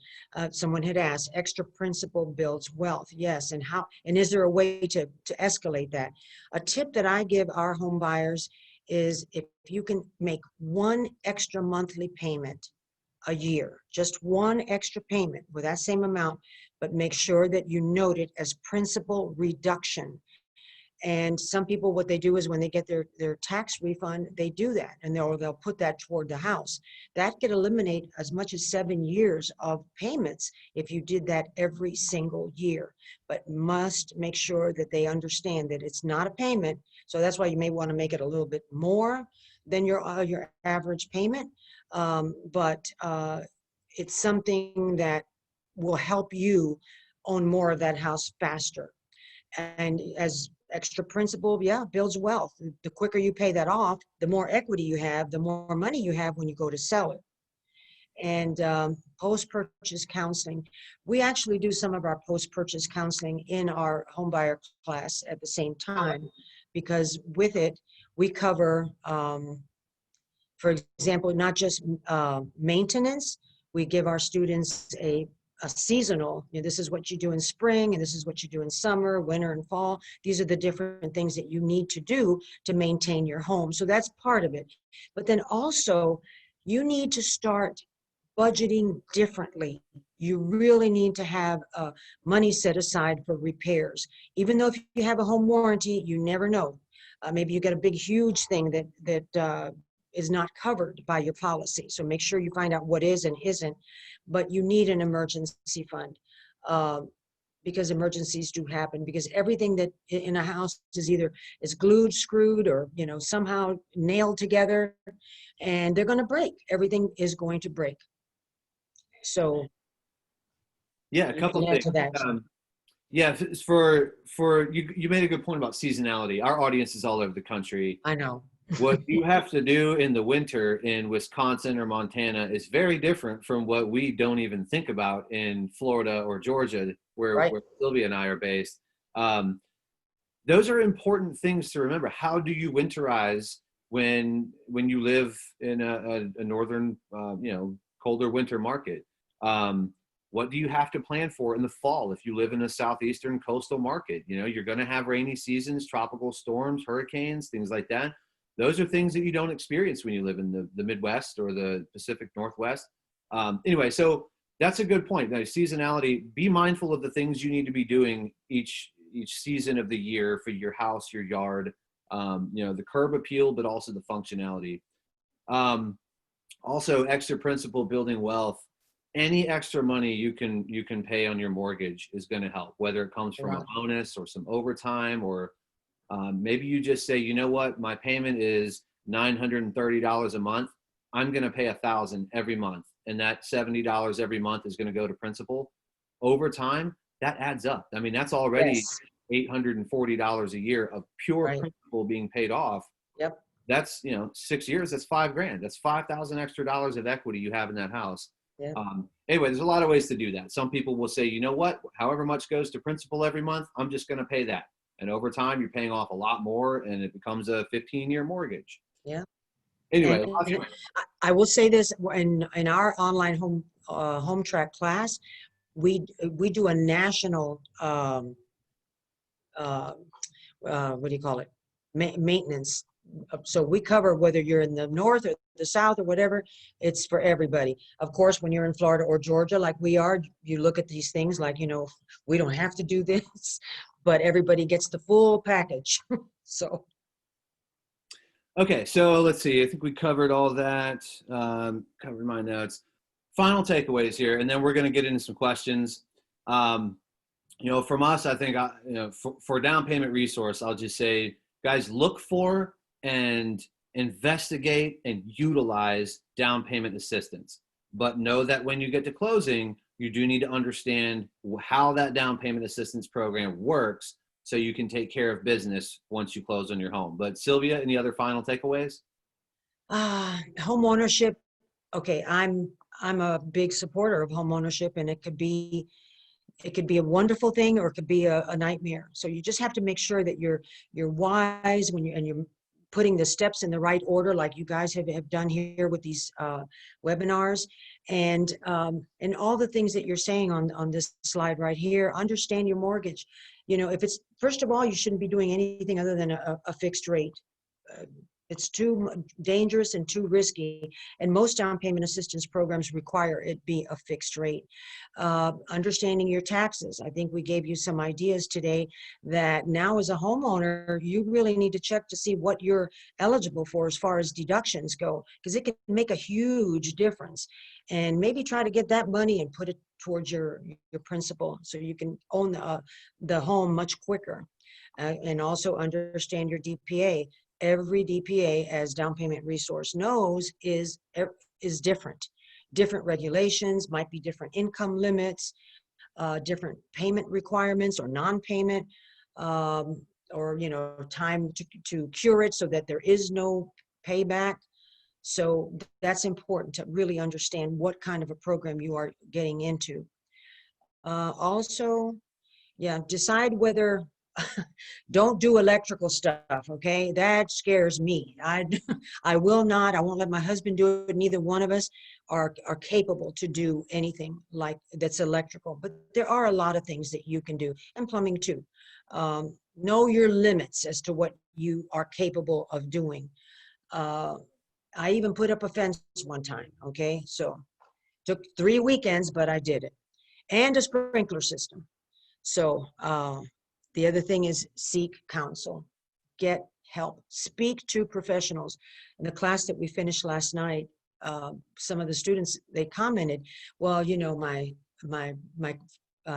Someone had asked, extra principal builds wealth. Yes, and how? And is there a way to escalate that? A tip that I give our home buyers is if you can make one extra monthly payment a year, just one extra payment with that same amount, but make sure that you note it as principal reduction. And some people, what they do is when they get their tax refund, they do that, and they'll put that toward the house. That could eliminate as much as 7 years of payments if you did that every single year. But must make sure that they understand that it's not a payment. So that's why you may want to make it a little bit more than your average payment. But it's something that will help you own more of that house faster. And as extra principal, yeah, builds wealth. The quicker you pay that off, the more equity you have, the more money you have when you go to sell it. And post-purchase counseling, we actually do some of our post-purchase counseling in our homebuyer class at the same time, because with it, we cover, for example, not just maintenance. We give our students a seasonal, this is what you do in spring, and this is what you do in summer, winter, and fall. These are the different things that you need to do to maintain your home. So that's part of it. But then also, you need to start budgeting differently. You really need to have money set aside for repairs. Even though if you have a home warranty, you never know. Maybe you get a big, huge thing that is not covered by your policy. So make sure you find out what is and isn't. But you need an emergency fund because emergencies do happen, because everything that in a house is glued, screwed, or somehow nailed together, and they're going to break. Everything is going to break. So yeah, a couple of things. Yeah, you made a good point about seasonality. Our audience is all over the country. I know. What you have to do in the winter in Wisconsin or Montana is very different from what we don't even think about in Florida or Georgia, where Sylvia and I are based. Those are important things to remember. How do you winterize when you live in a northern, colder winter market? What do you have to plan for in the fall if you live in a southeastern coastal market? You're going to have rainy seasons, tropical storms, hurricanes, things like that. Those are things that you don't experience when you live in the Midwest or the Pacific Northwest. Anyway, so that's a good point. Now, seasonality, be mindful of the things you need to be doing each season of the year for your house, your yard, the curb appeal, but also the functionality. Also, extra principal building wealth. Any extra money you can pay on your mortgage is going to help, whether it comes from a bonus or some overtime, or maybe you just say, you know what, my payment is $930 a month. I'm going to pay $1,000 every month, and that $70 every month is going to go to principal. Over time, that adds up. I mean, that's already $840 a year of pure principal being paid off. Yep. That's 6 years. That's $5,000. That's $5,000 extra dollars of equity you have in that house. Yeah. Anyway, there's a lot of ways to do that. Some people will say, you know what, however much goes to principal every month, I'm just going to pay that. And over time, you're paying off a lot more, and it becomes a 15-year mortgage. Yeah. Anyway, I will say this: in our online HomeTrack class, we do a national what do you call it? Maintenance So we cover whether you're in the north or the south or whatever, it's for everybody. Of course, when you're in Florida or Georgia, like we are, you look at these things like, you know, we don't have to do this, but everybody gets the full package. So. Okay, so let's see. I think we covered all that. Covered my notes. Final takeaways here, and then we're going to get into some questions. You know, from us, I think, you know, for down payment resource, I'll just say, guys, look for and investigate and utilize down payment assistance. But know that when you get to closing, you do need to understand how that down payment assistance program works so you can take care of business once you close on your home. But Sylvia, any other final takeaways? Home ownership. Okay, I'm a big supporter of home ownership, and it could be a wonderful thing or it could be a nightmare. So you just have to make sure that you're wise when you're putting the steps in the right order, like you guys have done here with these webinars, and all the things that you're saying on this slide right here. Understand your mortgage. You know, if it's, first of all, you shouldn't be doing anything other than a fixed rate. It's too dangerous and too risky, and most down payment assistance programs require it be a fixed rate. Understanding your taxes. I think we gave you some ideas today that now as a homeowner, you really need to check to see what you're eligible for as far as deductions go, because it can make a huge difference. And maybe try to get that money and put it towards your principal so you can own the home much quicker. And also understand your DPA. Every DPA, as down payment resource knows, is different. Different regulations, might be different income limits, different payment requirements or non-payment, or, you know, time to cure it so that there is no payback. So that's important to really understand what kind of a program you are getting into. Also, yeah, decide whether don't do electrical stuff, okay? That scares me. I will not. I won't let my husband do it. Neither one of us are capable to do anything like that's electrical. But there are a lot of things that you can do, and plumbing too. Know your limits as to what you are capable of doing. I even put up a fence one time, okay? So took 3 weekends, but I did it. And a sprinkler system. So the other thing is seek counsel, get help, speak to professionals. In the class that we finished last night, some of the students, they commented, well, you know, my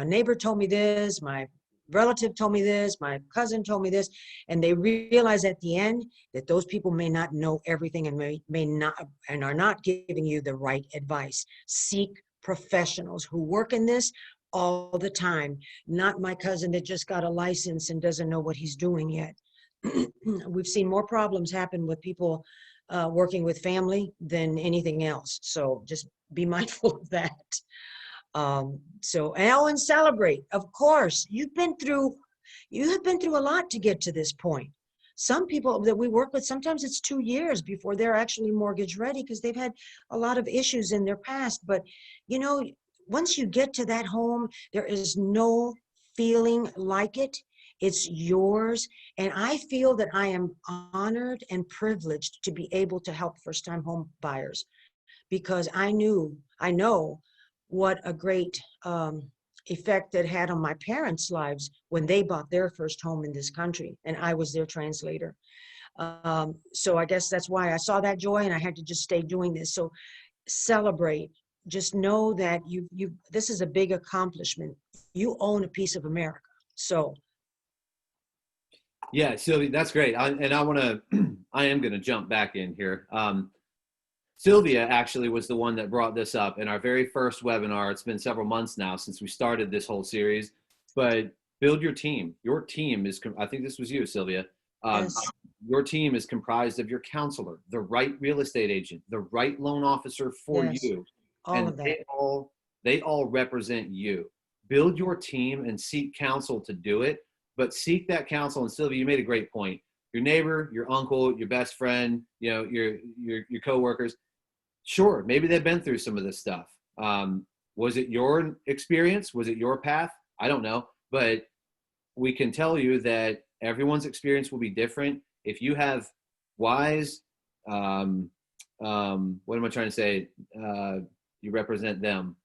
neighbor told me this, my relative told me this, my cousin told me this, and they realize at the end that those people may not know everything and may not, and are not giving you the right advice. Seek professionals who work in this all the time, not my cousin that just got a license and doesn't know what he's doing yet. We've seen more problems happen with people working with family than anything else. So just be mindful of that. And celebrate. Of course, you have been through a lot to get to this point. Some people that we work with, sometimes it's 2 years before they're actually mortgage ready because they've had a lot of issues in their past. But, you know, once you get to that home, there is no feeling like it. It's yours. And I feel that I am honored and privileged to be able to help first-time home buyers, because I know what a great effect that had on my parents' lives when they bought their first home in this country, and I was their translator. So I guess that's why I saw that joy and I had to just stay doing this. So celebrate. Just know that this is a big accomplishment. You own a piece of America. So. Yeah, Sylvia, that's great. I am going to jump back in here. Sylvia actually was the one that brought this up in our very first webinar. It's been several months now since we started this whole series, but build your team. Your team is, I think this was you, Sylvia. Yes. Your team is comprised of your counselor, the right real estate agent, the right loan officer for Yes. you. All of that. They all represent you. Build your team and seek counsel to do it, but seek that counsel. And Sylvia, you made a great point. Your neighbor, your uncle, your best friend, you know, your coworkers. Sure, maybe they've been through some of this stuff. Was it your experience? Was it your path? I don't know, but we can tell you that everyone's experience will be different. If you have wise, what am I trying to say? You represent them.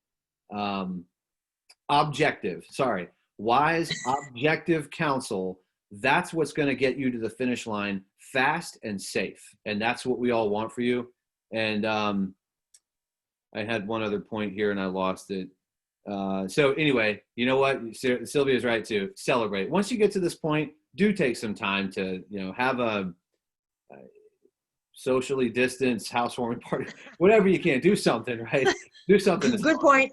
Objective, sorry. Wise, objective counsel. That's what's going to get you to the finish line fast and safe. And that's what we all want for you. And I had one other point here and I lost it. So anyway, you know what? Sylvia's right too. Celebrate. Once you get to this point, do take some time to, have a socially distanced housewarming party, whatever you can. Do something, right? Do something. Good point.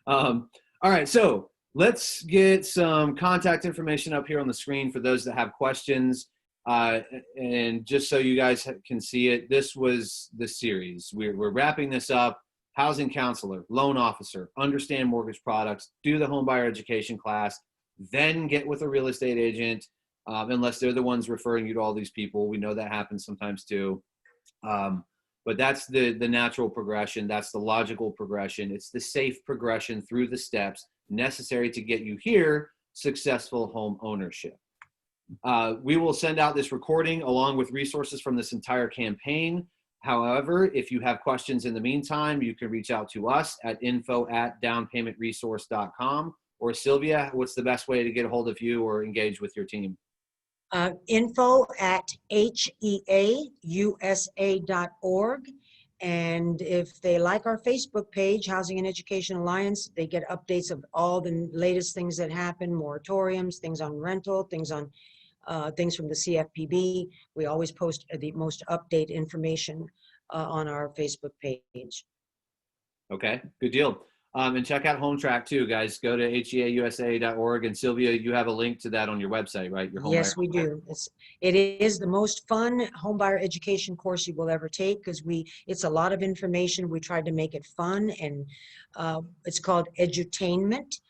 All right, so let's get some contact information up here on the screen for those that have questions. And just so you guys can see it, this was the series. We're wrapping this up. Housing counselor, loan officer, understand mortgage products, do the home buyer education class, then get with a real estate agent, unless they're the ones referring you to all these people. We know that happens sometimes too. But that's the natural progression. That's the logical progression. It's the safe progression through the steps necessary to get you here, successful home ownership. We will send out this recording along with resources from this entire campaign. However, if you have questions in the meantime, you can reach out to us at info@downpaymentresource.com. Or Sylvia, what's the best way to get a hold of you or engage with your team? info@heausa.org. And if they like our Facebook page, Housing and Education Alliance, they get updates of all the latest things that happen, moratoriums, things on rental, things on things from the CFPB. We always post the most update information on our Facebook page. Okay, good deal. And check out HomeTrack too, guys. Go to heausa.org. And Sylvia, you have a link to that on your website, right? Your Yes, we do. It is the most fun homebuyer education course you will ever take because it's a lot of information. We tried to make it fun, and it's called edutainment.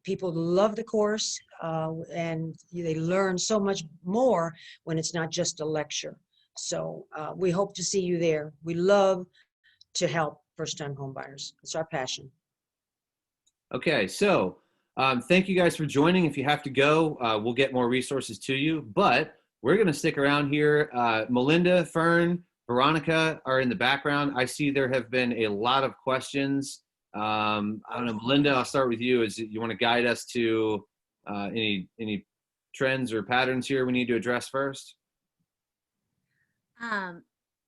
People love the course, and they learn so much more when it's not just a lecture. So we hope to see you there. We love to help first-time homebuyers. It's our passion. Okay, so thank you guys for joining. If you have to go, we'll get more resources to you, but we're going to stick around here. Melinda, Fern, Veronica are in the background. I see there have been a lot of questions. I don't know, Melinda, I'll start with you. Is you want to guide us to any trends or patterns here we need to address first?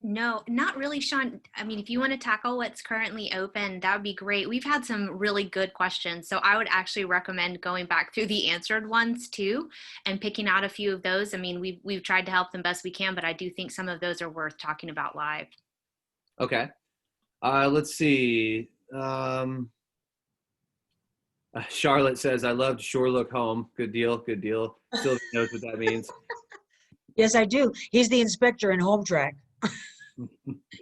No, not really, Sean. I mean, if you want to tackle what's currently open, that would be great. We've had some really good questions, so I would actually recommend going back through the answered ones too and picking out a few of those. I mean, we've tried to help them best we can, but I do think some of those are worth talking about live. Okay. Let's see. Charlotte says, I loved Sure Look Home. Good deal, good deal. Sylvia knows what that means. Yes, I do. He's the inspector in HomeTrack.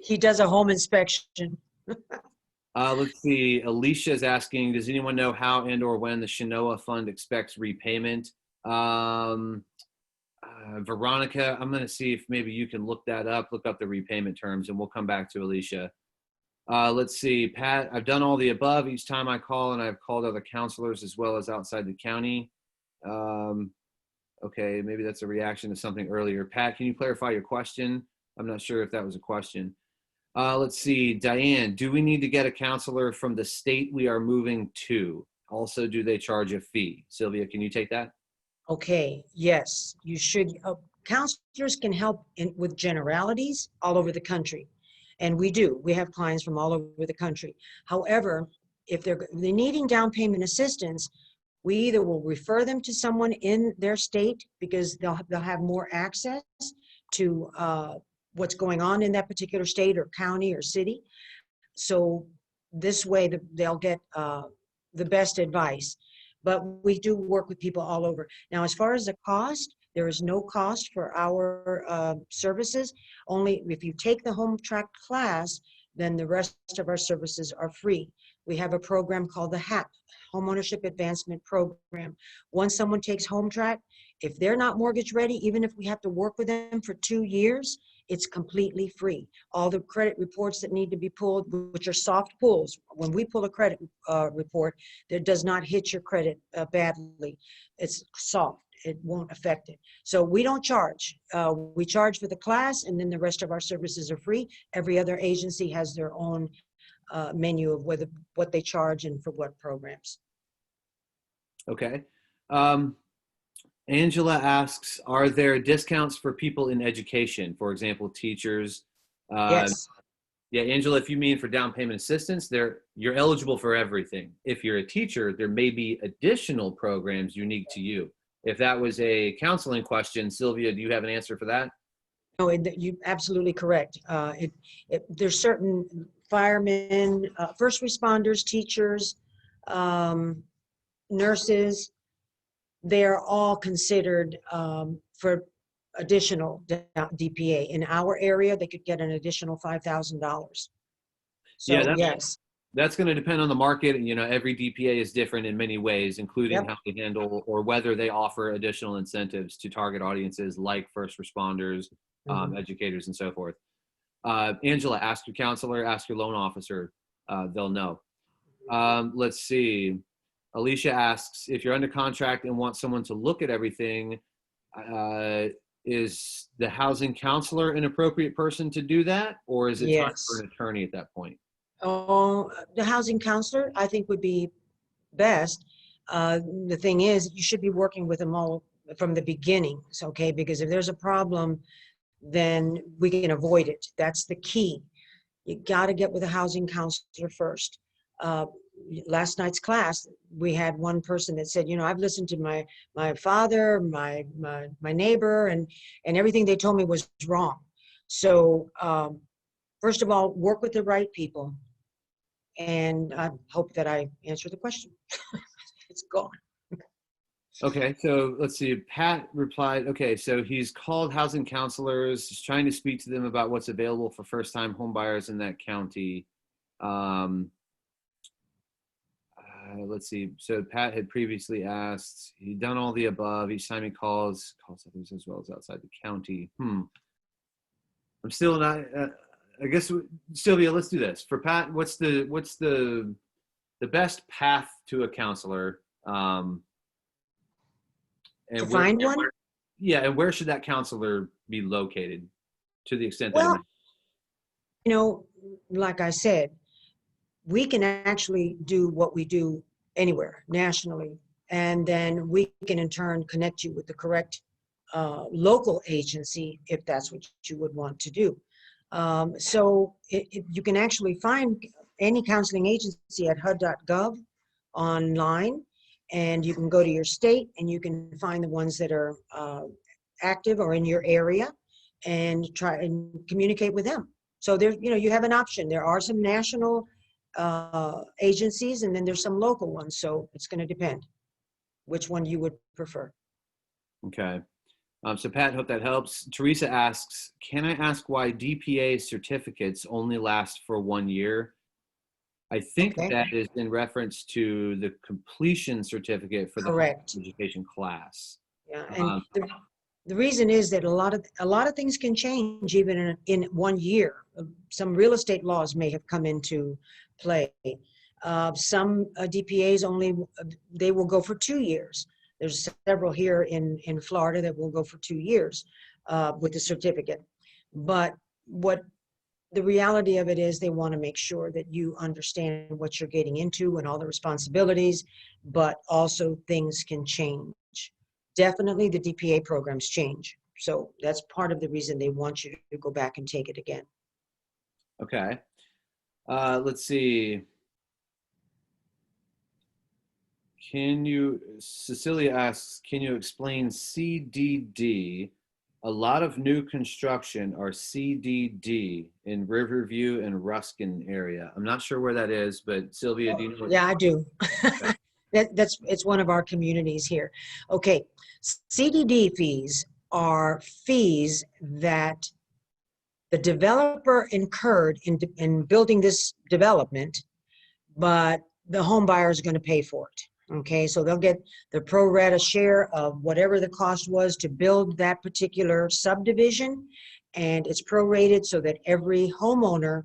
He does a home inspection. Let's see. Alicia's asking, does anyone know how and or when the Shinoa Fund expects repayment? Veronica, I'm going to see if maybe you can look that up, look up the repayment terms, and we'll come back to Alicia. Let's see. Pat, I've done all the above each time I call, and I've called other counselors as well as outside the county. Okay, maybe that's a reaction to something earlier. Pat, can you clarify your question? I'm not sure if that was a question. Let's see, Diane, do we need to get a counselor from the state we are moving to? Also, do they charge a fee? Sylvia, can you take that? Okay, yes, you should. Counselors can help with generalities all over the country. And we do. We have clients from all over the country. However, if they're needing down payment assistance, we either will refer them to someone in their state because they'll have more access to what's going on in that particular state or county or city. So this way they'll get the best advice. But we do work with people all over. Now, as far as the cost, there is no cost for our services. Only if you take the HomeTrack class, then the rest of our services are free. We have a program called the HAP, Homeownership Advancement Program. Once someone takes HomeTrack, if they're not mortgage ready, even if we have to work with them for 2 years, it's completely free. All the credit reports that need to be pulled, which are soft pulls. When we pull a credit report, that does not hit your credit badly. It's soft. it won't affect it. So we don't charge. We charge for the class, and then the rest of our services are free. Every other agency has their own menu of what they charge and for what programs. Okay. Angela asks, are there discounts for people in education, for example, teachers? Yes. Yeah, Angela, if you mean for down payment assistance, you're eligible for everything. If you're a teacher, there may be additional programs unique to you. If that was a counseling question, Sylvia, do you have an answer for that? No, you're absolutely correct. There's certain firemen, first responders, teachers, nurses, they're all considered for additional DPA. In our area, they could get an additional $5,000. So Yeah, yes. That's going to depend on the market. You know, every DPA is different in many ways, including Yep. how they handle or whether they offer additional incentives to target audiences like first responders, educators, and so forth. Angela, ask your counselor, ask your loan officer. They'll know. Let's see. Alicia asks, if you're under contract and want someone to look at everything, is the housing counselor an appropriate person to do that? Or is it time Yes. for an attorney at that point? Oh, the housing counselor, I think, would be best. The thing is, you should be working with them all from the beginning, okay? Because if there's a problem, then we can avoid it. That's the key. You got to get with a housing counselor first. Last night's class, we had one person that said, you know, I've listened to my father, my neighbor, and everything they told me was wrong. So first of all, work with the right people. And I hope that I answered the question. It's gone. Okay, so let's see. Pat replied, okay, so he's called housing counselors, he's trying to speak to them about what's available for first-time home buyers in that county. Let's see. So Pat had previously asked, he'd done all the above. Each time he calls others as well as outside the county. I'm still not, I guess, Sylvia, let's do this. For Pat, what's the best path to a counselor? And To find one? Yeah, and where should that counselor be located to the extent that Well, you know, like I said, we can actually do what we do anywhere nationally, and then we can in turn connect you with the correct local agency if that's what you would want to do. So you can actually find any counseling agency at HUD.gov online, and you can go to your state and you can find the ones that are active or in your area and try and communicate with them. So there, you know, you have an option. There are some national agencies, and then there's some local ones. So it's going to depend which one you would prefer. Okay. So Pat, hope that helps. Teresa asks, can I ask why DPA certificates only last for 1 year? I think that is in reference to the completion certificate for the Correct. education class. Yeah, and the reason is that a lot of things can change even in 1 year. Some real estate laws may have come into play. Some DPAs they will go for 2 years. There's several here in Florida that will go for 2 years with the certificate. But what the reality of it is, they want to make sure that you understand what you're getting into and all the responsibilities, but also things can change. Definitely the DPA programs change. So that's part of the reason they want you to go back and take it again. Okay. Let's see. Cecilia asks, can you explain CDD? A lot of new construction are CDD in Riverview and Ruskin area. I'm not sure where that is, but Sylvia, do you know? Yeah, I do. It's one of our communities here. Okay, CDD fees are fees that the developer incurred in building this development, but the home buyer is going to pay for it. Okay, so they'll get the pro rata share of whatever the cost was to build that particular subdivision, and it's prorated so that every homeowner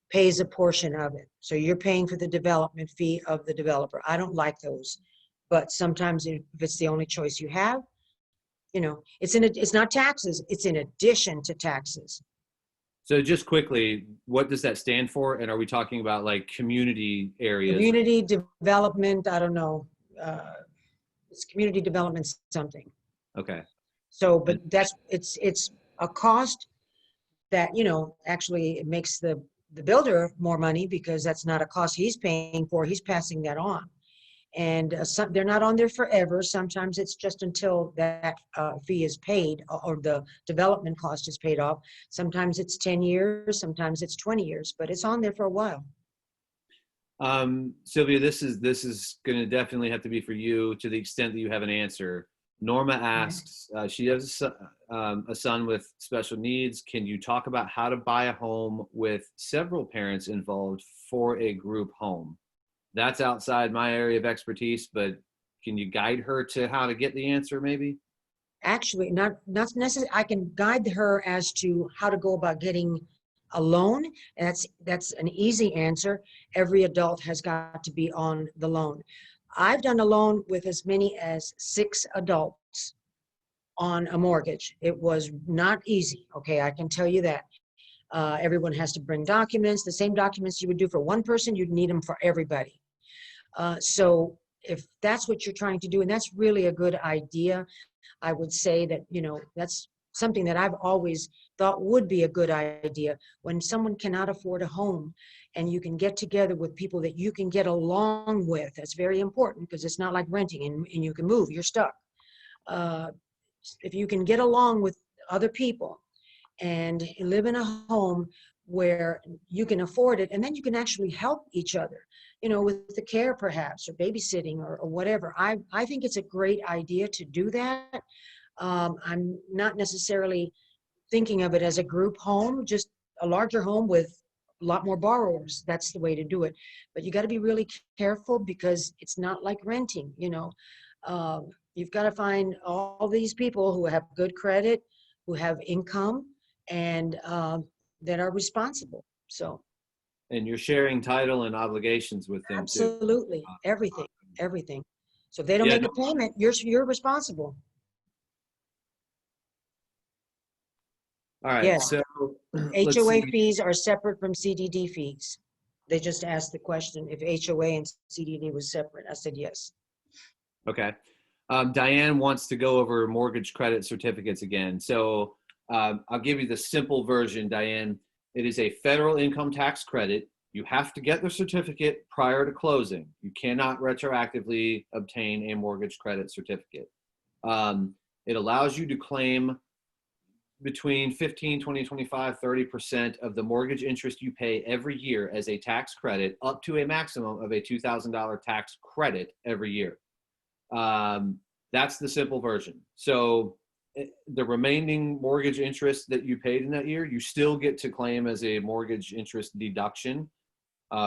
pays a portion of it. So you're paying for the development fee of the developer. I don't like those, but sometimes if it's the only choice you have, You know, it's not taxes, it's in addition to taxes. So just quickly, what does that stand for? And are we talking about like community areas? Community development, I don't know. It's community development something. Okay. So, but it's a cost that, you know, actually it makes the builder more money because that's not a cost he's paying for. He's passing that on. And they're not on there forever. Sometimes it's just until that fee is paid or the development cost is paid off. Sometimes it's 10 years, sometimes it's 20 years, but it's on there for a while. Sylvia, this is going to definitely have to be for you to the extent that you have an answer. Norma asks, she has a son with special needs. Can you talk about how to buy a home with several parents involved for a group home? That's outside my area of expertise, but can you guide her to how to get the answer maybe? Actually, not necessarily. I can guide her as to how to go about getting a loan. And that's an easy answer. Every adult has got to be on the loan. I've done a loan with as many as 6 adults on a mortgage. It was not easy. Okay, I can tell you that. Everyone has to bring documents, the same documents you would do for one person, you'd need them for everybody. So if that's what you're trying to do, and that's really a good idea, I would say that, you know, that's something that I've always thought would be a good idea. When someone cannot afford a home and you can get together with people that you can get along with, that's very important because it's not like renting and you can move, you're stuck. If you can get along with other people and live in a home where you can afford it, and then you can actually help each other, you know, with the care perhaps, or babysitting or whatever. I think it's a great idea to do that. I'm not necessarily thinking of it as a group home, just a larger home with a lot more borrowers. That's the way to do it. But you got to be really careful because it's not like renting, you know. You've got to find all these people who have good credit, who have income, and that are responsible. So. And you're sharing title and obligations with them too. Absolutely, everything. So if they don't make a payment, you're responsible. All right. Yes. So HOA fees are separate from CDD fees. They just asked the question if HOA and CDD was separate. I said yes. Okay. Diane wants to go over mortgage credit certificates again. So I'll give you the simple version, Diane. It is a federal income tax credit. You have to get the certificate prior to closing. You cannot retroactively obtain a mortgage credit certificate. It allows you to claim between 15, 20, 25, 30% of the mortgage interest you pay every year as a tax credit, up to a maximum of a $2,000 tax credit every year. That's the simple version. So the remaining mortgage interest that you paid in that year, you still get to claim as a mortgage interest deduction,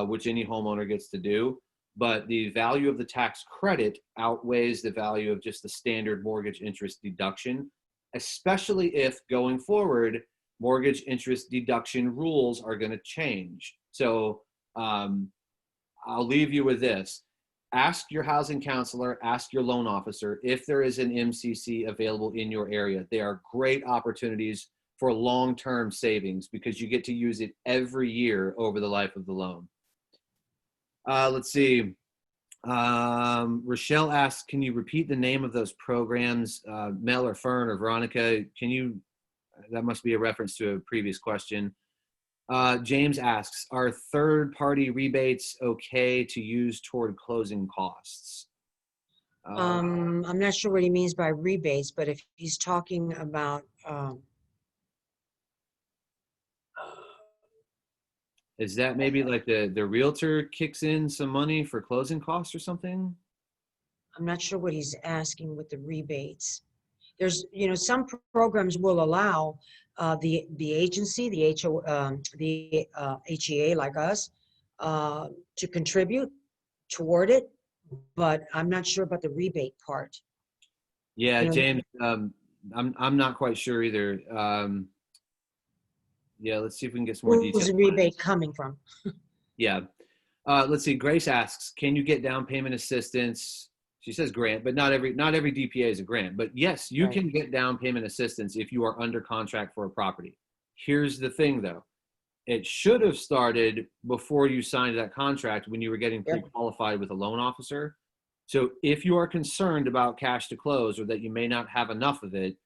which any homeowner gets to do. But the value of the tax credit outweighs the value of just the standard mortgage interest deduction, especially if going forward, mortgage interest deduction rules are going to change. So I'll leave you with this. Ask your housing counselor, ask your loan officer if there is an MCC available in your area. They are great opportunities for long-term savings because you get to use it every year over the life of the loan. Let's see. Rochelle asks, can you repeat the name of those programs? Mel or Fern or Veronica, can you, that must be a reference to a previous question. James asks, are third-party rebates okay to use toward closing costs? I'm not sure what he means by rebates, but if he's talking about is that maybe like the realtor kicks in some money for closing costs or something? I'm not sure what he's asking with the rebates. There's, you know, some programs will allow the agency, the HEA like us, to contribute toward it, but I'm not sure about the rebate part. Yeah, You know, James, I'm not quite sure either. Yeah, let's see if we can get some more details. Who's the rebate coming from? Yeah. Let's see. Grace asks, can you get down payment assistance she says grant, but not every DPA is a grant. But yes, you Right. can get down payment assistance if you are under contract for a property. Here's the thing though. It should have started before you signed that contract when you were getting Yep. pre-qualified with a loan officer. So if you are concerned about cash to close or that you may not have enough of it,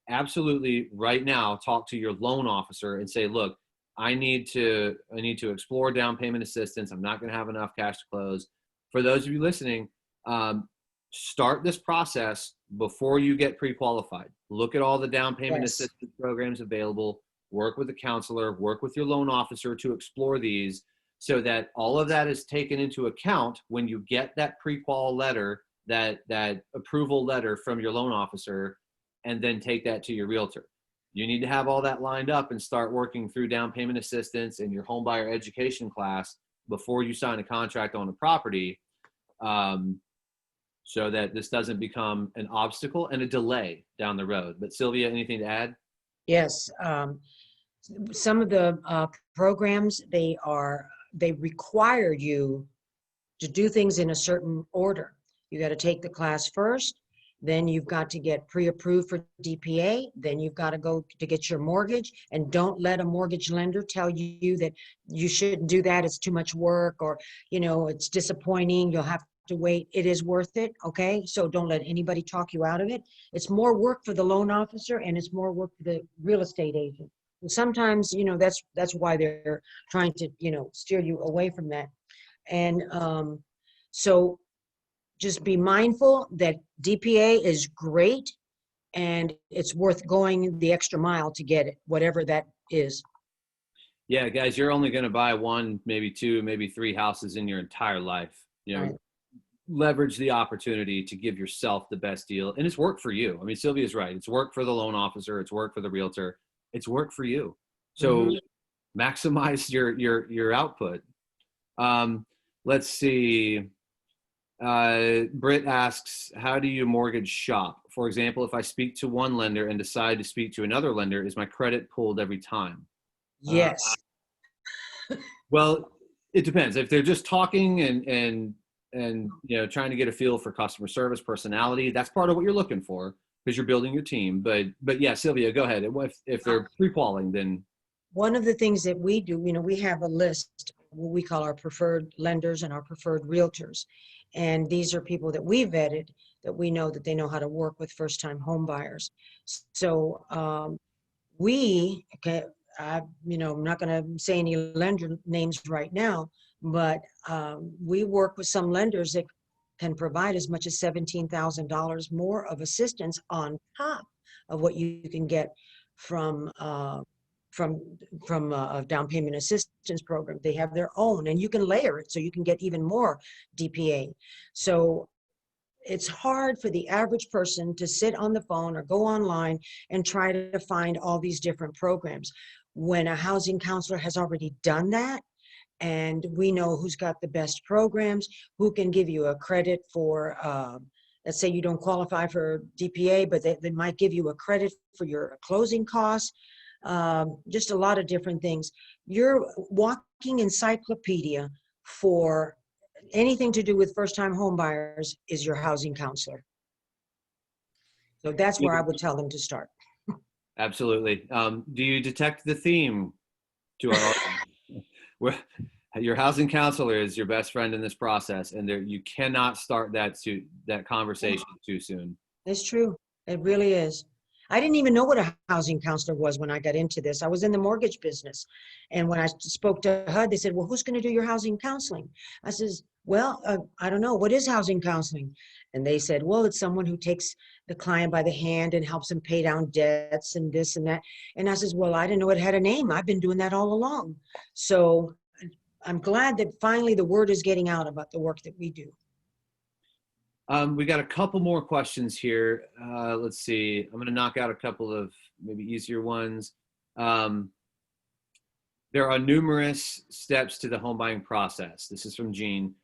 absolutely right now talk to your loan officer and say, look, I need to explore down payment assistance. I'm not going to have enough cash to close. For those of you listening, start this process before you get pre-qualified. Look at all the down payment Yes. assistance programs available. Work with a counselor, work with your loan officer to explore these so that all of that is taken into account when you get that pre-qual letter, that approval letter from your loan officer, and then take that to your realtor. You need to have all that lined up and start working through down payment assistance in your home buyer education class before you sign a contract on a property, so that this doesn't become an obstacle and a delay down the road. But Sylvia, anything to add? Yes. Some of the programs, they require you to do things in a certain order. You got to take the class first, then you've got to get pre-approved for DPA, then you've got to go to get your mortgage, and don't let a mortgage lender tell you that you shouldn't do that, it's too much work, or it's disappointing, you'll have to wait. It is worth it, okay? So don't let anybody talk you out of it. It's more work for the loan officer and it's more work for the real estate agent. And sometimes, that's why they're trying to, steer you away from that. And so just be mindful that DPA is great and it's worth going the extra mile to get it, whatever that is. Yeah, guys, you're only going to buy one, maybe two, maybe three houses in your entire life. Right. Leverage the opportunity to give yourself the best deal. And it's work for you. I mean, Sylvia's right. It's work for the loan officer. It's work for the realtor. It's work for you. So maximize your output. Let's see. Britt asks, how do you mortgage shop? For example, if I speak to one lender and decide to speak to another lender, is my credit pulled every time? Yes. Well, it depends. If they're just talking and trying to get a feel for customer service personality, that's part of what you're looking for because you're building your team. But yeah, Sylvia, go ahead. If they're pre-qualing, then one of the things that we do, we have a list, what we call our preferred lenders and our preferred realtors. And these are people that we vetted, that we know that they know how to work with first-time home buyers. So I'm not going to say any lender names right now, but we work with some lenders that can provide as much as $17,000 more of assistance on top of what you can get from a down payment assistance program. They have their own, and you can layer it so you can get even more DPA. So it's hard for the average person to sit on the phone or go online and try to find all these different programs when a housing counselor has already done that. And we know who's got the best programs, who can give you a credit for, let's say you don't qualify for DPA, but they might give you a credit for your closing costs. Just a lot of different things. Your walking encyclopedia for anything to do with first-time home buyers is your housing counselor. So that's where I would tell them to start. absolutely. Do you detect the theme to our audience? Where your housing counselor is your best friend in this process, and you cannot start that conversation too soon. It's true. It really is. I didn't even know what a housing counselor was when I got into this. I was in the mortgage business. And when I spoke to HUD, they said, well, who's going to do your housing counseling? I says, well, I don't know. What is housing counseling? And they said, well, it's someone who takes the client by the hand and helps them pay down debts and this and that. And I says, well, I didn't know it had a name. I've been doing that all along. So I'm glad that finally the word is getting out about the work that we do. We got a couple more questions here. Let's see. I'm going to knock out a couple of maybe easier ones. There are numerous steps to the home buying process. This is from Jean.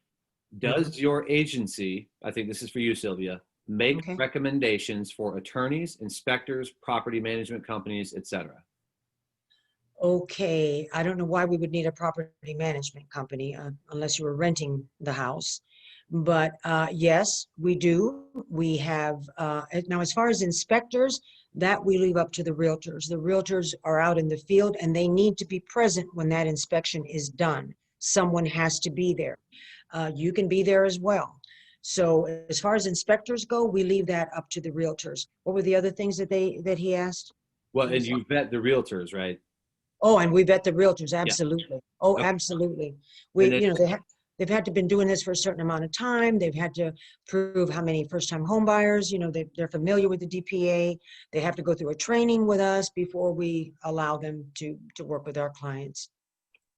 Does your agency, I think this is for you, Sylvia, make recommendations for attorneys, inspectors, property management companies, etc.? Okay, I don't know why we would need a property management company unless you were renting the house. But yes, we do. We have, now as far as inspectors, that we leave up to the realtors. The realtors are out in the field and they need to be present when that inspection is done. Someone has to be there. You can be there as well. So as far as inspectors go, we leave that up to the realtors. What were the other things that he asked? Well, and you vet the realtors, right? Oh, and we vet the realtors, Yeah. absolutely. Oh, Okay. absolutely. And then, You know, they've had to been doing this for a certain amount of time. They've had to prove how many first-time home buyers, you know, they're familiar with the DPA. They have to go through a training with us before we allow them to work with our clients.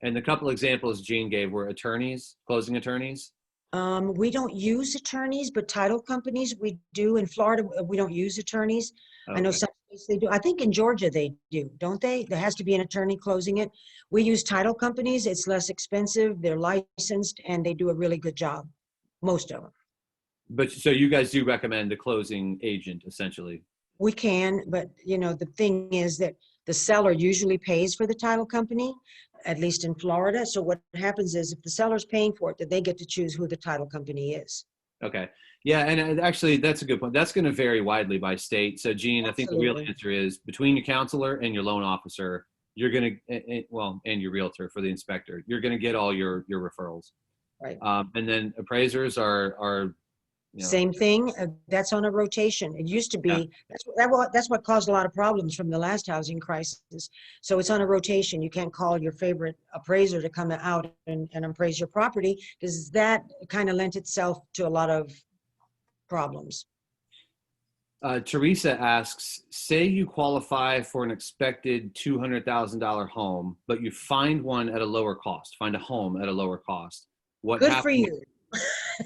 and the couple examples Jean gave were attorneys, closing attorneys. We don't use attorneys, but title companies, we do. In Florida, we don't use attorneys. I know Okay. some states they do. I think in Georgia they do, don't they? There has to be an attorney closing it. We use title companies. It's less expensive. They're licensed and they do a really good job. Most of them. But so you guys do recommend a closing agent, essentially. We can, but you know, the thing is that the seller usually pays for the title company, at least in Florida. So what happens is if the seller's paying for it, that they get to choose who the title company is. Okay. Yeah, and actually, that's a good point. That's going to vary widely by state. So, Jean, I think the real Absolutely. answer is between your counselor and your loan officer, you're going to, well, and your realtor for the inspector, you're going to get all your referrals. Right. And then appraisers are you know, Same thing. That's on a rotation. It used to be, that's what caused a lot of problems from the last housing crisis. So it's on a rotation. You can't call your favorite appraiser to come out and appraise your property because that kind of lent itself to a lot of problems. Teresa asks, say you qualify for an expected $200,000 home, but you find one at a lower cost, find a home at a lower cost. What Good happens? for you.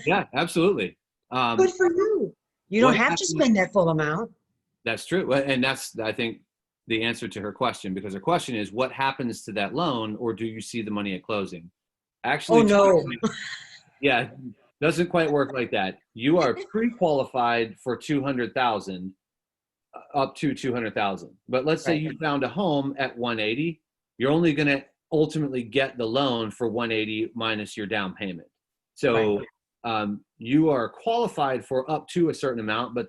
Yeah, absolutely. Good for you. You don't what have to happens- spend that full amount. That's true. And that's, I think, the answer to her question, because her question is, what happens to that loan, or do you see the money at closing? Actually, Oh, no. yeah, doesn't quite work like that. You are pre-qualified for 200,000, up to 200,000. But let's say Right. you found a home at 180, you're only going to ultimately get the loan for 180 minus your down payment. So you are qualified for up to a certain amount, but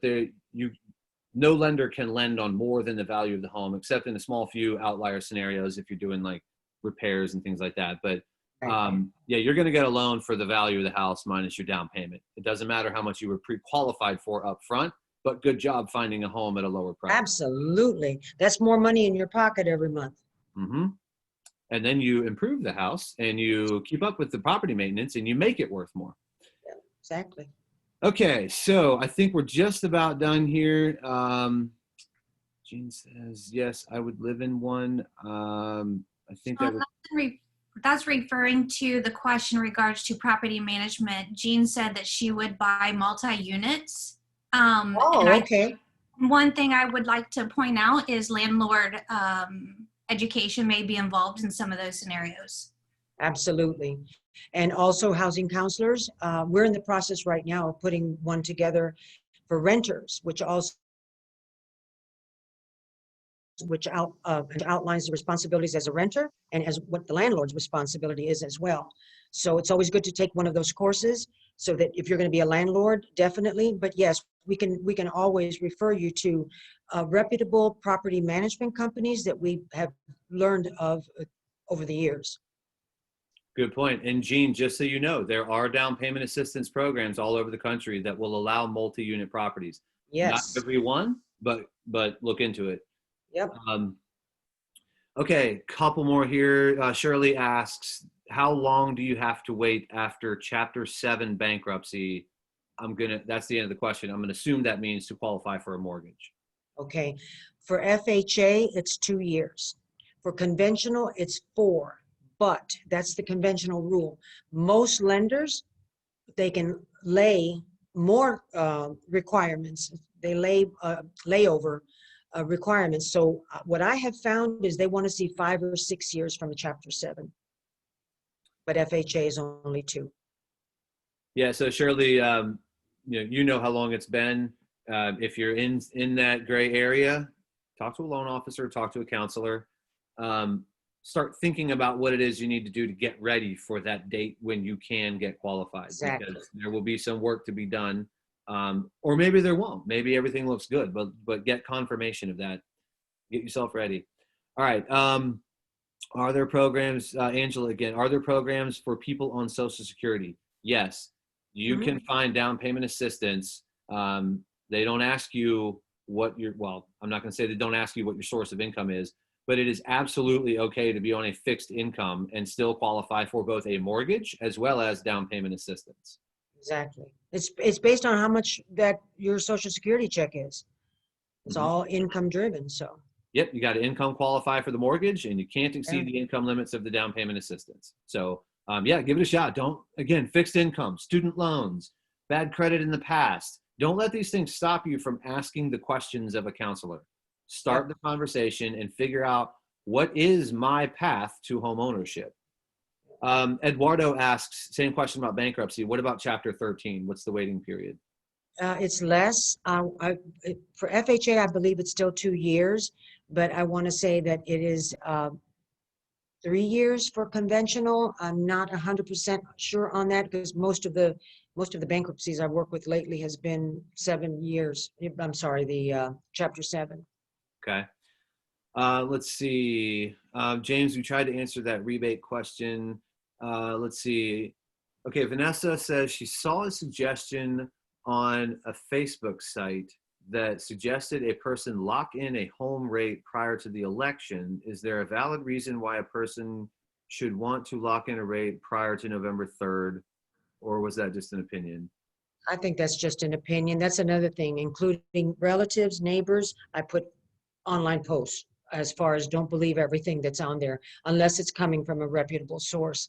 no lender can lend on more than the value of the home, except in a small few outlier scenarios if you're doing like repairs and things like that. But yeah, you're going to get a loan for the value of the house minus your down payment. It doesn't matter how much you were pre-qualified for up front, but good job finding a home at a lower price. Absolutely. That's more money in your pocket every month. Mm-hmm. And then you improve the house and you keep up with the property maintenance and you make it worth more. Yeah, exactly. Okay, so I think we're just about done here. Jean says, yes, I would live in one. I think that was, That's referring to the question in regards to property management. Jean said that she would buy multi-units. Okay. One thing I would like to point out is landlord education may be involved in some of those scenarios. Absolutely. And also housing counselors. We're in the process right now of putting one together for renters, which outlines the responsibilities as a renter and as what the landlord's responsibility is as well. So it's always good to take one of those courses so that if you're going to be a landlord, definitely. But yes, we can always refer you to reputable property management companies that we have learned of over the years. good point. And Jean, just so you know, there are down payment assistance programs all over the country that will allow multi-unit properties. Yes. Not every one, but look into it. Yep. Okay, couple more here. Shirley asks, how long do you have to wait after Chapter 7 bankruptcy? That's the end of the question. I'm gonna assume that means to qualify for a mortgage. Okay. For FHA, it's 2 years. For conventional, it's 4. But that's the conventional rule. Most lenders, they can lay more requirements. They lay layover requirements. So what I have found is they want to see 5 or 6 years from a Chapter 7. But FHA is only 2. Yeah, so Shirley, you know how long it's been. If you're in that gray area, talk to a loan officer, talk to a counselor. start thinking about what it is you need to do to get ready for that date when you can get qualified. Exactly. Because there will be some work to be done, or maybe there won't. Maybe everything looks good, but get confirmation of that. Get yourself ready. All right. Are there programs, Angela, again, are there programs for people on Social Security? Yes. You can find down payment assistance. They don't ask you what your, well, I'm not going to say they don't ask you what your source of income is, but it is absolutely okay to be on a fixed income and still qualify for both a mortgage as well as down payment assistance. Exactly. It's based on how much that your Social Security check is. It's all income driven, so. Yep, you got to income qualify for the mortgage, and you can't exceed Yeah. the income limits of the down payment assistance. So, yeah, give it a shot. Don't, again, fixed income, student loans, bad credit in the past. Don't let these things stop you from asking the questions of a counselor. Start the conversation and figure out, what is my path to home ownership? Eduardo asks, same question about bankruptcy. What about Chapter 13? What's the waiting period? It's less. For FHA, I believe it's still 2 years, but I want to say that it is 3 years for conventional. I'm not 100% sure on that, because most of the bankruptcies I've worked with lately has been 7 years. I'm sorry, the Chapter 7. Okay. Let's see. James, we tried to answer that rebate question. Let's see. Okay, Vanessa says she saw a suggestion on a Facebook site that suggested a person lock in a home rate prior to the election. Is there a valid reason why a person should want to lock in a rate prior to November 3rd? Or was that just an opinion? I think that's just an opinion. That's another thing, including relatives, neighbors. I put online posts as far as don't believe everything that's on there unless it's coming from a reputable source.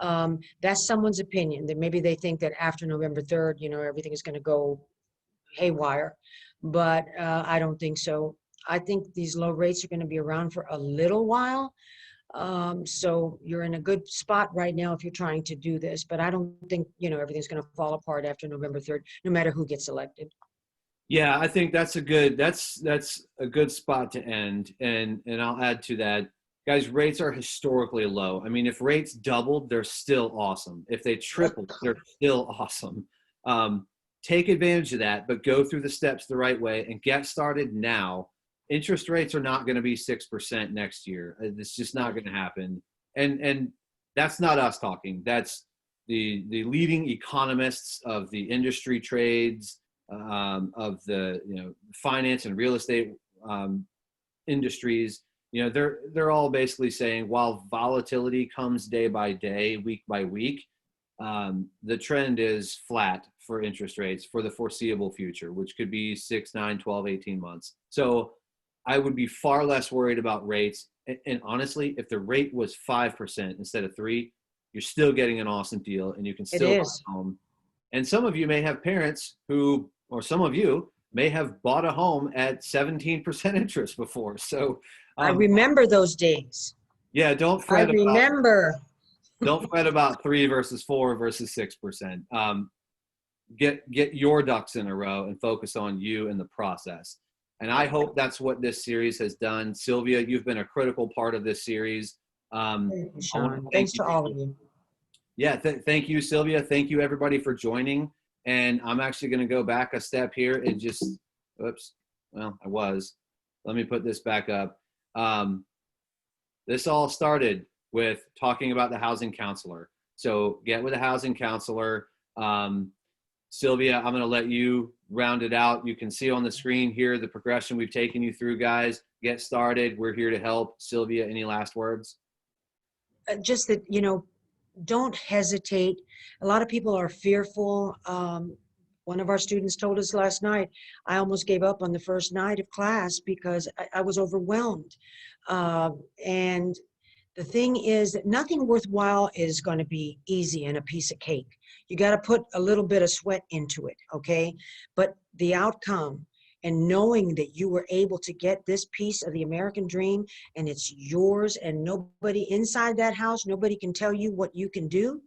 That's someone's opinion, that maybe they think that after November 3rd, you know, everything is going to go haywire, but I don't think so. I think these low rates are going to be around for a little while. So you're in a good spot right now if you're trying to do this, but I don't think, you know, everything's going to fall apart after November 3rd, no matter who gets elected. Yeah, I think that's a good spot to end. And I'll add to that, guys, rates are historically low. I mean, if rates doubled, they're still awesome. If they tripled, they're still awesome. Take advantage of that, but go through the steps the right way and get started now. Interest rates are not going to be 6% next year. It's just not going to happen. And that's not us talking. That's the leading economists of the industry trades, of the finance and real estate industries. They're all basically saying, while volatility comes day by day, week by week, the trend is flat for interest rates for the foreseeable future, which could be 6, 9, 12, 18 months. So I would be far less worried about rates. And honestly, if the rate was 5% instead of 3%, you're still getting an awesome deal, and you can still buy a home. And some of you may have parents who, or some of you may have bought a home at 17% interest before. So I remember those days. Yeah, don't fret about 3 versus 4 versus 6%. Get your ducks in a row and focus on you and the process. And I hope that's what this series has done. Sylvia, you've been a critical part of this series. Thank you, Sean. Thanks to all of you. Yeah, thank you, Sylvia. Thank you, everybody, for joining. And I'm actually going to go back a step here and just, oops, well, let me put this back up. This all started with talking about the housing counselor. So get with a housing counselor. Sylvia, I'm going to let you round it out. You can see on the screen here the progression we've taken you through, guys. Get started. We're here to help. Sylvia, any last words? Just that, don't hesitate. A lot of people are fearful. One of our students told us last night, I almost gave up on the first night of class because I was overwhelmed. And the thing is that nothing worthwhile is going to be easy and a piece of cake. You got to put a little bit of sweat into it, okay? But the outcome and knowing that you were able to get this piece of the American dream and it's yours, and nobody inside that house, nobody can tell you what you can do.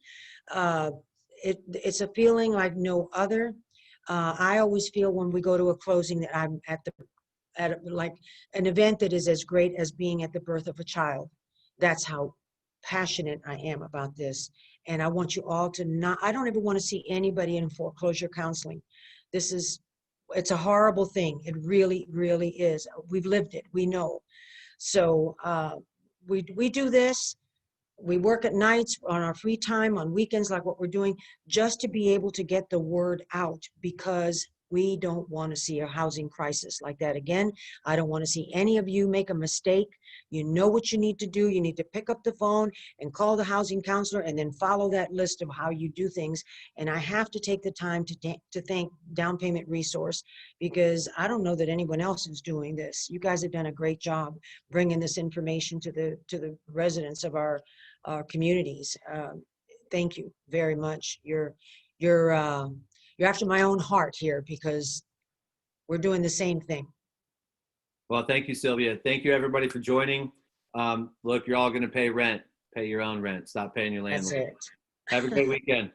It's a feeling like no other. I always feel when we go to a closing that I'm at like an event that is as great as being at the birth of a child. That's how passionate I am about this. And I want you all to not, I don't ever want to see anybody in foreclosure counseling. It's a horrible thing. It really, really is. We've lived it. We know. So we do this. We work at nights on our free time, on weekends, like what we're doing, just to be able to get the word out, because we don't want to see a housing crisis like that again. I don't want to see any of you make a mistake. You know what you need to do. You need to pick up the phone and call the housing counselor and then follow that list of how you do things. And I have to take the time to thank Down Payment Resource, because I don't know that anyone else is doing this. You guys have done a great job bringing this information to the residents of our communities. Thank you very much. You're after my own heart here, because we're doing the same thing. Well, thank you, Sylvia. Thank you, everybody, for joining. Look, you're all going to pay rent. Pay your own rent. Stop paying your That's landlord. it. Have a great weekend.